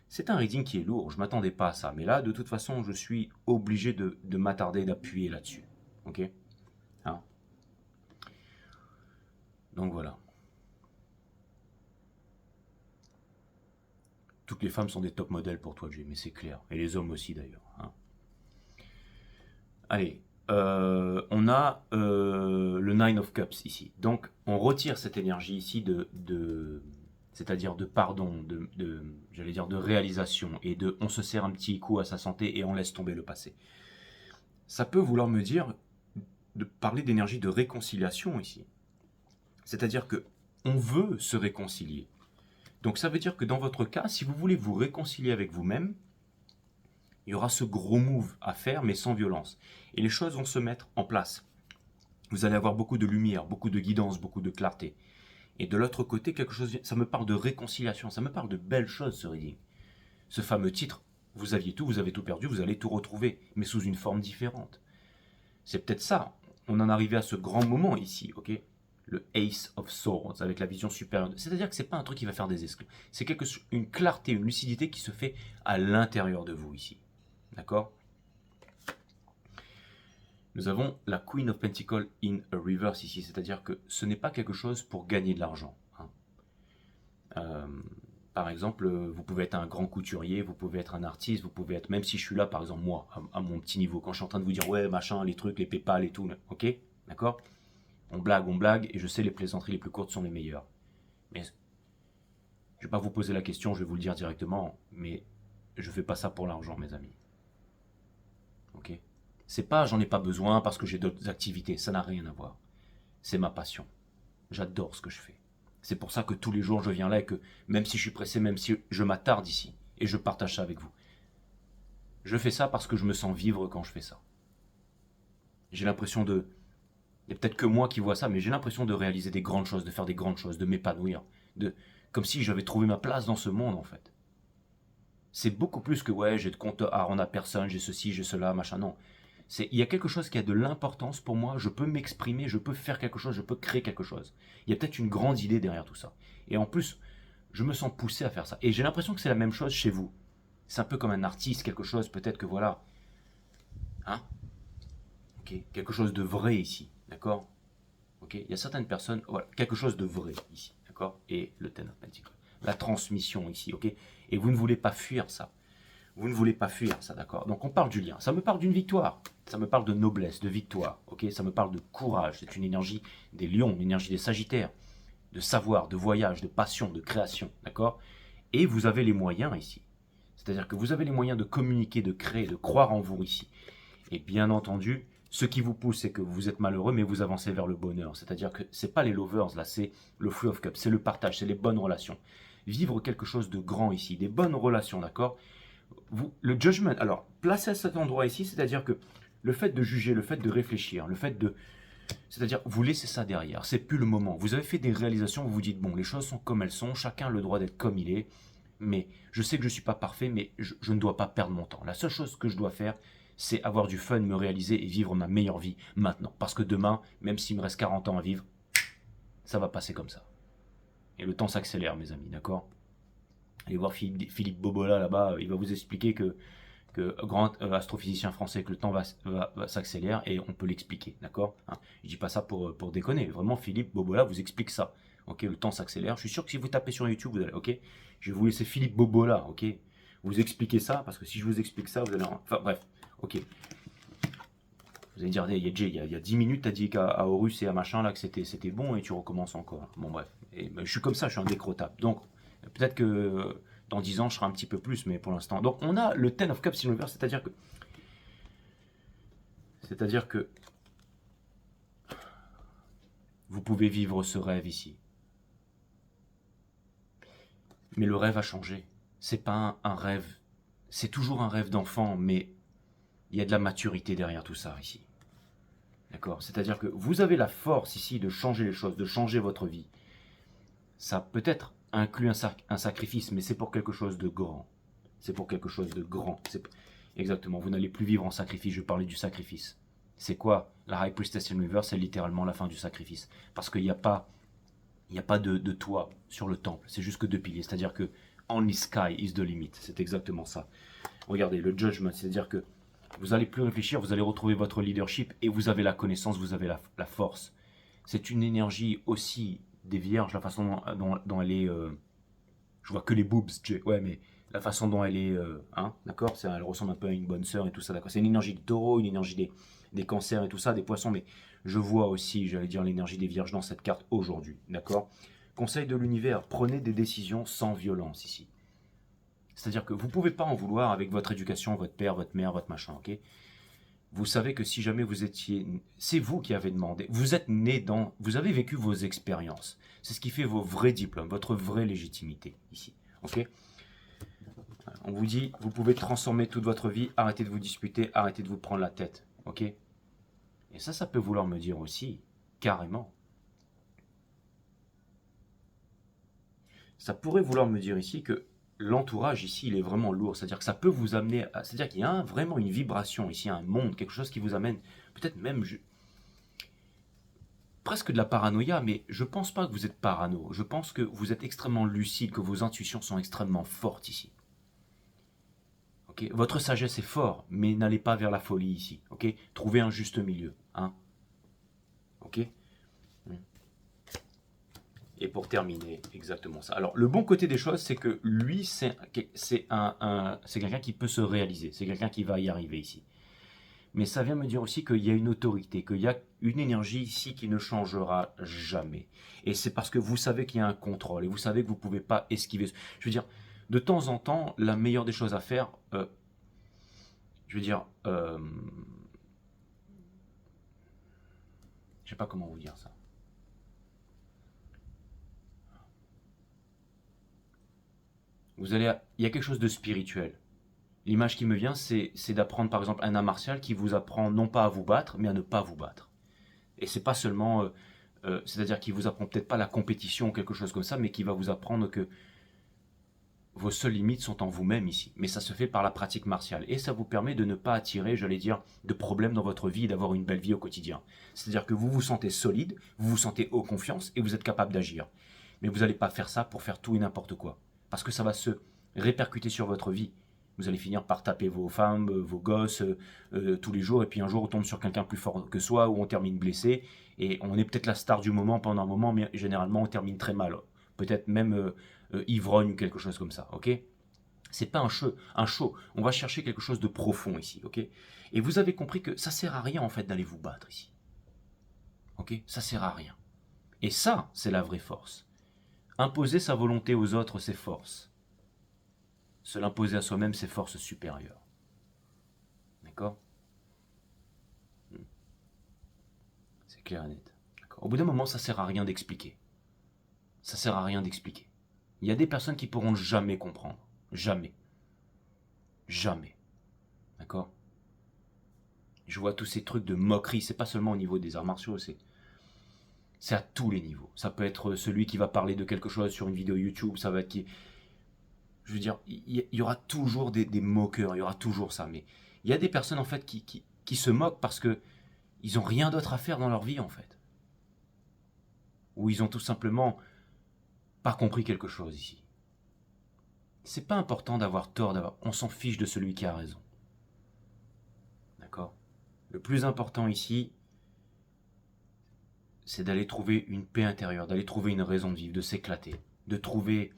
C'est un reading qui est lourd, je ne m'attendais pas à ça. Mais là, de toute façon, je suis obligé de m'attarder, d'appuyer là-dessus. Ok? Hein? Donc voilà. toutes les femmes sont des top modèles pour toi, Jay, mais c'est clair. Et les hommes aussi, d'ailleurs. Hein. Allez, on a le Nine of Cups ici. Donc, on retire cette énergie ici c'est-à-dire de pardon, j'allais dire de réalisation, et on se sert un petit coup à sa santé et on laisse tomber le passé. Ça peut vouloir me dire de parler d'énergie de réconciliation ici. C'est-à-dire que on veut se réconcilier. Donc ça veut dire que dans votre cas, si vous voulez vous réconcilier avec vous-même, il y aura ce gros move à faire, mais sans violence. Et les choses vont se mettre en place. Vous allez avoir beaucoup de lumière, beaucoup de guidance, beaucoup de clarté. Et de l'autre côté, quelque chose, ça me parle de réconciliation, ça me parle de belles choses, ce reading. Ce fameux titre, vous aviez tout, vous avez tout perdu, vous allez tout retrouver, mais sous une forme différente. C'est peut-être ça. On en arrivait à ce grand moment ici, ok? Le Ace of Swords, avec la vision supérieure. C'est-à-dire que ce n'est pas un truc qui va faire des exclus. C'est une clarté, une lucidité qui se fait à l'intérieur de vous ici. D'accord? Nous avons la Queen of Pentacles in a reverse ici. C'est-à-dire que ce n'est pas quelque chose pour gagner de l'argent. Hein. Par exemple, vous pouvez être un grand couturier, vous pouvez être un artiste, vous pouvez être, même si je suis là, par exemple, moi, à mon petit niveau, quand je suis en train de vous dire, ouais, machin, les trucs, les PayPal et tout, ok? D'accord? On blague, et je sais les plaisanteries les plus courtes sont les meilleures. Mais je ne vais pas vous poser la question, je vais vous le dire directement, mais je ne fais pas ça pour l'argent, mes amis. Ok? C'est pas j'en ai pas besoin parce que j'ai d'autres activités, ça n'a rien à voir. C'est ma passion. J'adore ce que je fais. C'est pour ça que tous les jours je viens là et que même si je suis pressé, même si je m'attarde ici, et je partage ça avec vous, je fais ça parce que je me sens vivre quand je fais ça. J'ai l'impression de... Il n'y a peut-être que moi qui vois ça, mais j'ai l'impression de réaliser des grandes choses, de faire des grandes choses, de m'épanouir. Comme si j'avais trouvé ma place dans ce monde, en fait. C'est beaucoup plus que, ouais, j'ai de compte à rendre à personne, j'ai ceci, j'ai cela, machin, non. Il y a quelque chose qui a de l'importance pour moi, je peux m'exprimer, je peux faire quelque chose, je peux créer quelque chose. Il y a peut-être une grande idée derrière tout ça. Et en plus, je me sens poussé à faire ça. Et j'ai l'impression que c'est la même chose chez vous. C'est un peu comme un artiste, quelque chose, peut-être que voilà. Hein? Ok, quelque chose de vrai ici. D'accord? Ok, il y a certaines personnes, voilà, quelque chose de vrai ici, d'accord? Et le Ten of Pentacles, la transmission ici, ok? Et vous ne voulez pas fuir ça. Vous ne voulez pas fuir ça, d'accord? Donc on parle du lien. Ça me parle d'une victoire. Ça me parle de noblesse, de victoire, ok? Ça me parle de courage. C'est une énergie des lions, une énergie des sagittaires, de savoir, de voyage, de passion, de création, d'accord? Et vous avez les moyens ici. C'est-à-dire que vous avez les moyens de communiquer, de créer, de croire en vous ici. Et bien entendu, ce qui vous pousse, c'est que vous êtes malheureux, mais vous avancez vers le bonheur. C'est-à-dire que ce n'est pas les lovers, là, c'est le Three of Cups, c'est le partage, c'est les bonnes relations. Vivre quelque chose de grand ici, des bonnes relations, d'accord? Le judgment, alors, placé à cet endroit ici, c'est-à-dire que le fait de juger, le fait de réfléchir, le fait de... C'est-à-dire, vous laissez ça derrière, c'est plus le moment. Vous avez fait des réalisations, vous vous dites, bon, les choses sont comme elles sont, chacun a le droit d'être comme il est, mais je sais que je ne suis pas parfait, mais je ne dois pas perdre mon temps. La seule chose que je dois faire, c'est avoir du fun, me réaliser et vivre ma meilleure vie maintenant. Parce que demain, même s'il me reste 40 ans à vivre, ça va passer comme ça. Et le temps s'accélère, mes amis, d'accord? Allez voir Philippe Bobola là-bas, il va vous expliquer que grand astrophysicien français, que le temps va s'accélérer et on peut l'expliquer, d'accord? Hein, je dis pas ça pour déconner, vraiment Philippe Bobola vous explique ça. Ok, le temps s'accélère. Je suis sûr que si vous tapez sur YouTube, vous allez, ok? Je vais vous laisser Philippe Bobola, ok? Vous expliquer ça, parce que si je vous explique ça, vous allez... Enfin bref, ok. Vous allez dire, il y a 10 minutes, tu as dit qu'à Horus et à machin, là, que c'était bon, et tu recommences encore. Bon bref, et, je suis comme ça, je suis indécrottable. Donc, peut-être que dans 10 ans, je serai un petit peu plus, mais pour l'instant... Donc, on a le Ten of Cups in reverse, c'est-à-dire que vous pouvez vivre ce rêve ici. Mais le rêve a changé. C'est pas un rêve... C'est toujours un rêve d'enfant, mais il y a de la maturité derrière tout ça ici. D'accord? C'est-à-dire que vous avez la force ici de changer les choses, de changer votre vie. Ça peut-être inclut un sacrifice, mais c'est pour quelque chose de grand. C'est pour quelque chose de grand. Exactement, vous n'allez plus vivre en sacrifice, je parlais du sacrifice. C'est quoi? La High Priestess in Reverse, c'est littéralement la fin du sacrifice. Parce qu'il n'y a pas, de toit sur le temple, c'est juste que 2 piliers. C'est-à-dire que only sky is the limit. C'est exactement ça. Regardez, le judgment, c'est-à-dire que vous allez plus réfléchir, vous allez retrouver votre leadership et vous avez la connaissance, vous avez la force. C'est une énergie aussi des vierges, la façon dont elle est... je vois que les boobs, ouais, mais la façon dont elle est, d'accord, elle ressemble un peu à une bonne sœur et tout ça, d'accord. C'est une énergie de taureau, une énergie des cancers et tout ça, des poissons, mais je vois aussi, j'allais dire, l'énergie des vierges dans cette carte aujourd'hui, d'accord. Conseil de l'univers, prenez des décisions sans violence ici. C'est-à-dire que vous ne pouvez pas en vouloir avec votre éducation, votre père, votre mère, votre machin, ok. Vous savez que si jamais vous étiez... C'est vous qui avez demandé. Vous êtes né dans... Vous avez vécu vos expériences. C'est ce qui fait vos vrais diplômes, votre vraie légitimité ici, ok. On vous dit, vous pouvez transformer toute votre vie, arrêtez de vous disputer, arrêtez de vous prendre la tête, ok. Et ça peut vouloir me dire aussi, carrément. Ça pourrait vouloir me dire ici que l'entourage ici, il est vraiment lourd. C'est-à-dire que ça peut vous amener... C'est-à-dire qu'il y a vraiment une vibration ici, un monde, quelque chose qui vous amène, peut-être même presque de la paranoïa, mais je pense pas que vous êtes parano. Je pense que vous êtes extrêmement lucide, que vos intuitions sont extrêmement fortes ici. Okay, votre sagesse est forte, mais n'allez pas vers la folie ici. Okay, trouvez un juste milieu. Hein, ok. Et pour terminer, exactement ça. Alors, le bon côté des choses, c'est que lui, c'est quelqu'un qui peut se réaliser. C'est quelqu'un qui va y arriver ici. Mais ça vient me dire aussi qu'il y a une autorité, qu'il y a une énergie ici qui ne changera jamais. Et c'est parce que vous savez qu'il y a un contrôle et vous savez que vous ne pouvez pas esquiver. Je veux dire, de temps en temps, la meilleure des choses à faire, je veux dire, je ne sais pas comment vous dire ça. Il y a quelque chose de spirituel. L'image qui me vient, c'est d'apprendre par exemple un art martial qui vous apprend non pas à vous battre, mais à ne pas vous battre. Et c'est pas seulement, c'est-à-dire qu'il vous apprend peut-être pas la compétition ou quelque chose comme ça, mais qui va vous apprendre que vos seules limites sont en vous-même ici. Mais ça se fait par la pratique martiale. Et ça vous permet de ne pas attirer, j'allais dire, de problèmes dans votre vie et d'avoir une belle vie au quotidien. C'est-à-dire que vous vous sentez solide, vous vous sentez haut confiance et vous êtes capable d'agir. Mais vous n'allez pas faire ça pour faire tout et n'importe quoi. Parce que ça va se répercuter sur votre vie. Vous allez finir par taper vos femmes, vos gosses, tous les jours, et puis un jour on tombe sur quelqu'un plus fort que soi, ou on termine blessé, et on est peut-être la star du moment pendant un moment, mais généralement on termine très mal. Peut-être même ivrogne ou quelque chose comme ça, ok. C'est pas un show, on va chercher quelque chose de profond ici, ok. Et vous avez compris que ça sert à rien en fait d'aller vous battre ici. Ok, ça sert à rien. Et ça, c'est la vraie force. Imposer sa volonté aux autres, c'est force. Se l'imposer à soi-même, c'est force supérieure. D'accord? C'est clair et net. Au bout d'un moment, ça sert à rien d'expliquer. Ça sert à rien d'expliquer. Il y a des personnes qui pourront jamais comprendre. Jamais. Jamais. D'accord? Je vois tous ces trucs de moquerie. C'est pas seulement au niveau des arts martiaux, c'est à tous les niveaux. Ça peut être celui qui va parler de quelque chose sur une vidéo YouTube, ça va être qui... Je veux dire, il y aura toujours des moqueurs, il y aura toujours ça. Mais il y a des personnes en fait qui se moquent parce que ils n'ont rien d'autre à faire dans leur vie en fait. Ou ils ont tout simplement pas compris quelque chose ici. C'est pas important d'avoir tort, on s'en fiche de celui qui a raison. D'accord? Le plus important ici, c'est d'aller trouver une paix intérieure, d'aller trouver une raison de vivre, de s'éclater, de trouver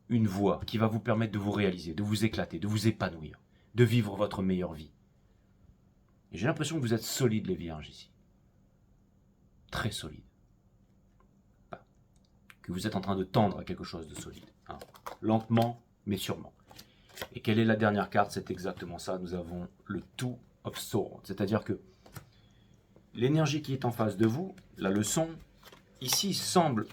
une voie qui va vous permettre de vous réaliser, de vous éclater, de vous épanouir, de vivre votre meilleure vie. Et j'ai l'impression que vous êtes solides les vierges ici. Très solides. Que vous êtes en train de tendre à quelque chose de solide. Hein. Lentement, mais sûrement. Et quelle est la dernière carte? C'est exactement ça. Nous avons le Two of Swords. C'est-à-dire que l'énergie qui est en face de vous, la leçon, ici semble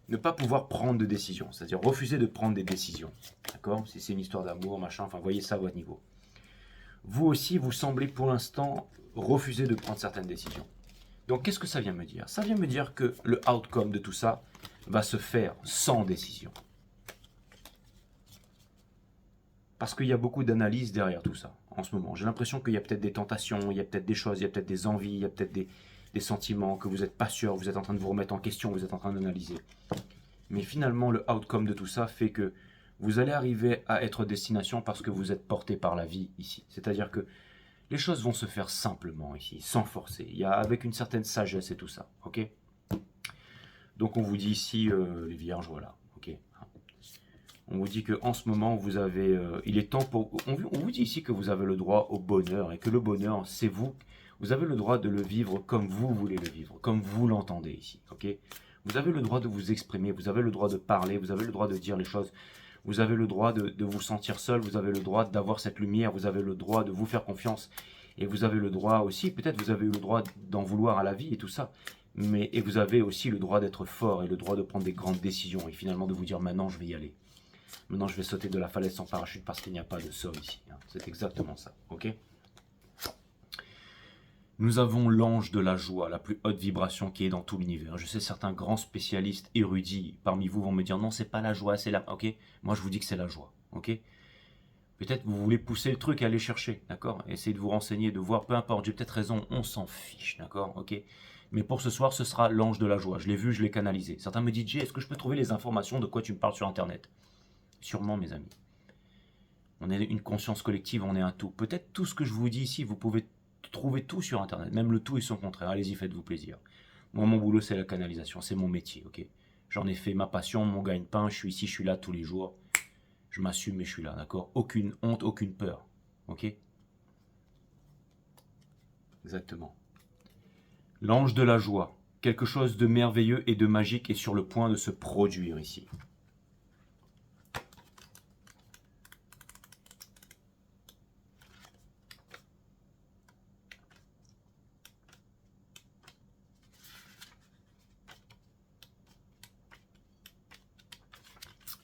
ne pas pouvoir prendre de décision. C'est-à-dire refuser de prendre des décisions. D'accord? Si c'est une histoire d'amour, machin, enfin, voyez ça à votre niveau. Vous aussi, vous semblez pour l'instant refuser de prendre certaines décisions. Donc, qu'est-ce que ça vient me dire? Ça vient me dire que le outcome de tout ça va se faire sans décision. Parce qu'il y a beaucoup d'analyse derrière tout ça, en ce moment. J'ai l'impression qu'il y a peut-être des tentations, il y a peut-être des choses, il y a peut-être des envies, il y a peut-être des sentiments que vous n'êtes pas sûr, vous êtes en train de vous remettre en question, vous êtes en train d'analyser. Mais finalement, le outcome de tout ça fait que vous allez arriver à être destination parce que vous êtes porté par la vie ici. C'est-à-dire que les choses vont se faire simplement ici, sans forcer. Il y a avec une certaine sagesse et tout ça, ok? Donc on vous dit ici, les vierges, voilà, ok. On vous dit qu'en ce moment, vous avez, il est temps pour... On vous dit ici que vous avez le droit au bonheur et que le bonheur, c'est vous. Vous avez le droit de le vivre comme vous voulez le vivre, comme vous l'entendez ici. Ok? Vous avez le droit de vous exprimer, vous avez le droit de parler, vous avez le droit de dire les choses. Vous avez le droit de vous sentir seul, vous avez le droit d'avoir cette lumière, vous avez le droit de vous faire confiance. Et vous avez le droit aussi, peut-être vous avez eu le droit d'en vouloir à la vie et tout ça. Et vous avez aussi le droit d'être fort et le droit de prendre des grandes décisions et finalement de vous dire maintenant je vais y aller. Maintenant je vais sauter de la falaise sans parachute parce qu'il n'y a pas de sol ici. C'est exactement ça, ok? Nous avons l'ange de la joie, la plus haute vibration qui est dans tout l'univers. Je sais, certains grands spécialistes érudits parmi vous vont me dire non, c'est pas la joie, c'est la... Ok? Moi, je vous dis que c'est la joie, ok? Peut-être vous voulez pousser le truc et aller chercher, d'accord? Essayez de vous renseigner, de voir, peu importe, j'ai peut-être raison, on s'en fiche, d'accord? Ok? Mais pour ce soir, ce sera l'ange de la joie. Je l'ai vu, je l'ai canalisé. Certains me disent, Jay, est-ce que je peux trouver les informations de quoi tu me parles sur Internet? Sûrement, mes amis. On est une conscience collective, on est un tout. Peut-être tout ce que je vous dis ici, vous pouvez trouver tout sur Internet, même le tout et son contraire. Allez-y, faites-vous plaisir. Moi, mon boulot, c'est la canalisation, c'est mon métier, ok? J'en ai fait ma passion, mon gagne-pain, je suis ici, je suis là tous les jours. Je m'assume et je suis là, d'accord? Aucune honte, aucune peur, ok? Exactement. L'ange de la joie, quelque chose de merveilleux et de magique est sur le point de se produire ici.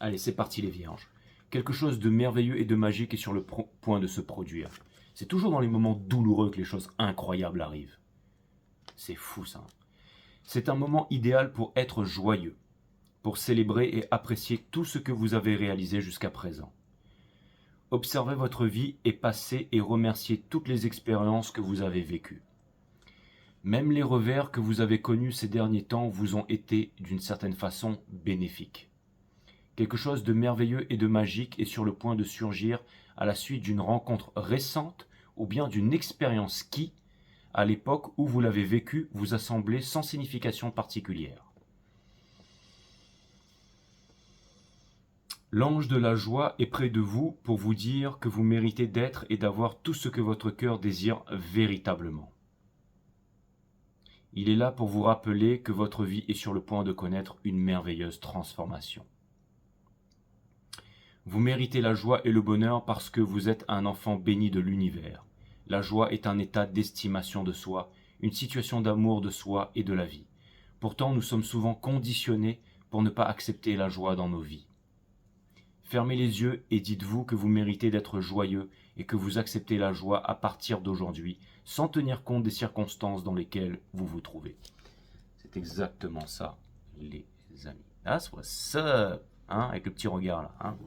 Allez, c'est parti les vierges. Quelque chose de merveilleux et de magique est sur le point de se produire. C'est toujours dans les moments douloureux que les choses incroyables arrivent. C'est fou ça. C'est un moment idéal pour être joyeux, pour célébrer et apprécier tout ce que vous avez réalisé jusqu'à présent. Observez votre vie et passez et remerciez toutes les expériences que vous avez vécues. Même les revers que vous avez connus ces derniers temps vous ont été d'une certaine façon bénéfiques. Quelque chose de merveilleux et de magique est sur le point de surgir à la suite d'une rencontre récente ou bien d'une expérience qui, à l'époque où vous l'avez vécue, vous a semblé sans signification particulière. L'ange de la joie est près de vous pour vous dire que vous méritez d'être et d'avoir tout ce que votre cœur désire véritablement. Il est là pour vous rappeler que votre vie est sur le point de connaître une merveilleuse transformation. Vous méritez la joie et le bonheur parce que vous êtes un enfant béni de l'univers. La joie est un état d'estimation de soi, une situation d'amour de soi et de la vie. Pourtant, nous sommes souvent conditionnés pour ne pas accepter la joie dans nos vies. Fermez les yeux et dites-vous que vous méritez d'être joyeux et que vous acceptez la joie à partir d'aujourd'hui, sans tenir compte des circonstances dans lesquelles vous vous trouvez. C'est exactement ça, les amis. That's what's up, hein, avec le petit regard là, hein.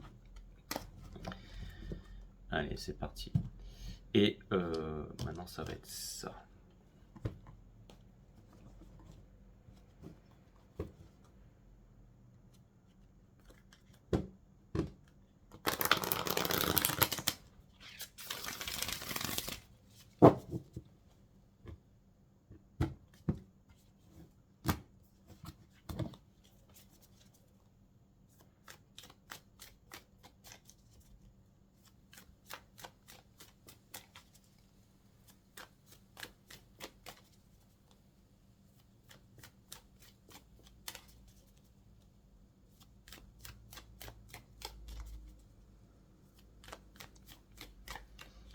Allez, c'est parti. Et maintenant, ça va être ça.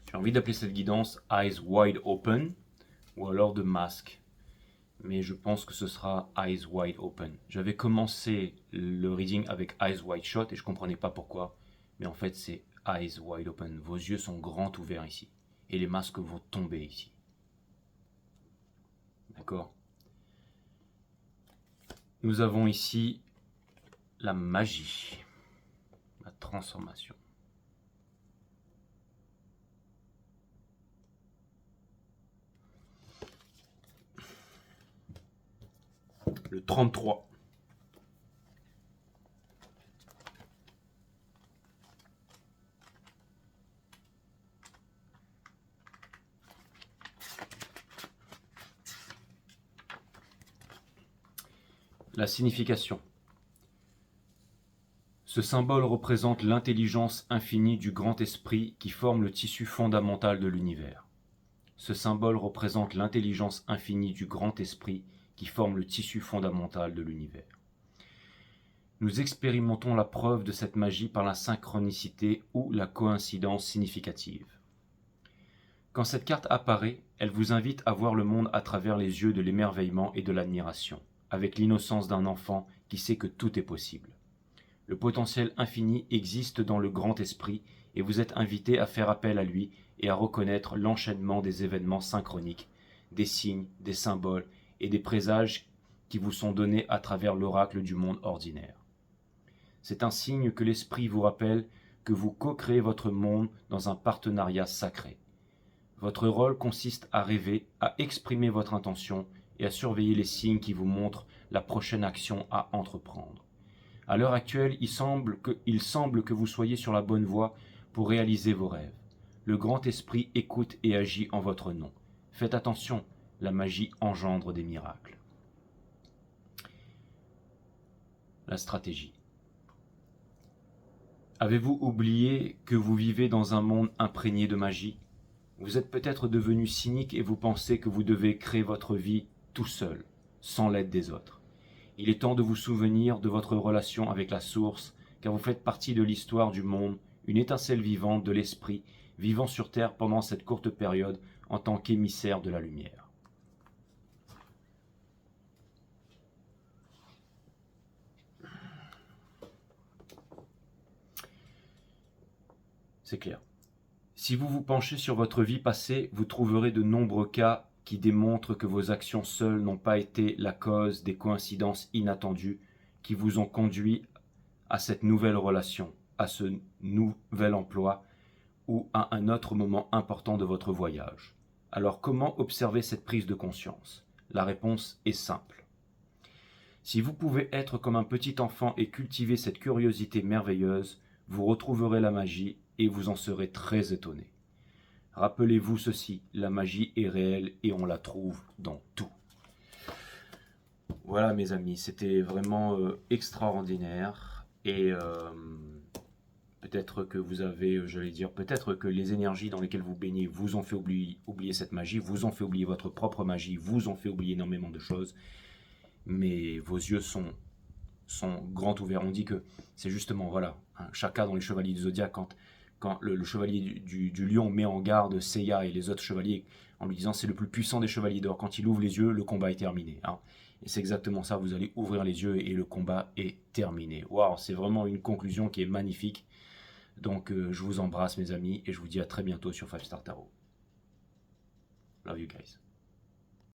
J'ai envie d'appeler cette guidance Eyes Wide Open ou alors de Masque. Mais je pense que ce sera Eyes Wide Open. J'avais commencé le reading avec Eyes Wide Shut et je ne comprenais pas pourquoi. Mais en fait, c'est Eyes Wide Open. Vos yeux sont grands ouverts ici. Et les masques vont tomber ici. D'accord? Nous avons ici la magie, la transformation. Le 33. La signification. Ce symbole représente l'intelligence infinie du grand esprit qui forme le tissu fondamental de l'univers. Ce symbole représente l'intelligence infinie du grand esprit qui forme le tissu fondamental de l'univers. Nous expérimentons la preuve de cette magie par la synchronicité ou la coïncidence significative. Quand cette carte apparaît, elle vous invite à voir le monde à travers les yeux de l'émerveillement et de l'admiration, avec l'innocence d'un enfant qui sait que tout est possible. Le potentiel infini existe dans le grand esprit et vous êtes invité à faire appel à lui et à reconnaître l'enchaînement des événements synchroniques, des signes, des symboles et des présages qui vous sont donnés à travers l'oracle du monde ordinaire. C'est un signe que l'esprit vous rappelle que vous co-créez votre monde dans un partenariat sacré. Votre rôle consiste à rêver, à exprimer votre intention et à surveiller les signes qui vous montrent la prochaine action à entreprendre. À l'heure actuelle, il semble que vous soyez sur la bonne voie pour réaliser vos rêves. Le grand esprit écoute et agit en votre nom. Faites attention, la magie engendre des miracles. La stratégie. Avez-vous oublié que vous vivez dans un monde imprégné de magie ? Vous êtes peut-être devenu cynique et vous pensez que vous devez créer votre vie tout seul, sans l'aide des autres. Il est temps de vous souvenir de votre relation avec la source, car vous faites partie de l'histoire du monde, une étincelle vivante de l'esprit, vivant sur Terre pendant cette courte période en tant qu'émissaire de la lumière. C'est clair. Si vous vous penchez sur votre vie passée, vous trouverez de nombreux cas qui démontrent que vos actions seules n'ont pas été la cause des coïncidences inattendues qui vous ont conduit à cette nouvelle relation, à ce nouvel emploi ou à un autre moment important de votre voyage. Alors comment observer cette prise de conscience ? La réponse est simple. Si vous pouvez être comme un petit enfant et cultiver cette curiosité merveilleuse, vous retrouverez la magie et vous en serez très étonné. Rappelez-vous ceci, la magie est réelle et on la trouve dans tout. Voilà mes amis, c'était vraiment extraordinaire et peut-être que vous avez, peut-être que les énergies dans lesquelles vous baignez vous ont fait oublier cette magie, vous ont fait oublier votre propre magie, vous ont fait oublier énormément de choses, mais vos yeux sont grands ouverts. On dit que c'est justement, voilà, Shaka dans les Chevaliers du Zodiaque, quand le chevalier du lion met en garde Seiya et les autres chevaliers en lui disant c'est le plus puissant des chevaliers d'or, quand il ouvre les yeux, le combat est terminé. Et c'est exactement ça, vous allez ouvrir les yeux et le combat est terminé. Waouh, c'est vraiment une conclusion qui est magnifique. Donc je vous embrasse mes amis et je vous dis à très bientôt sur 5 Star Tarot. Love you guys.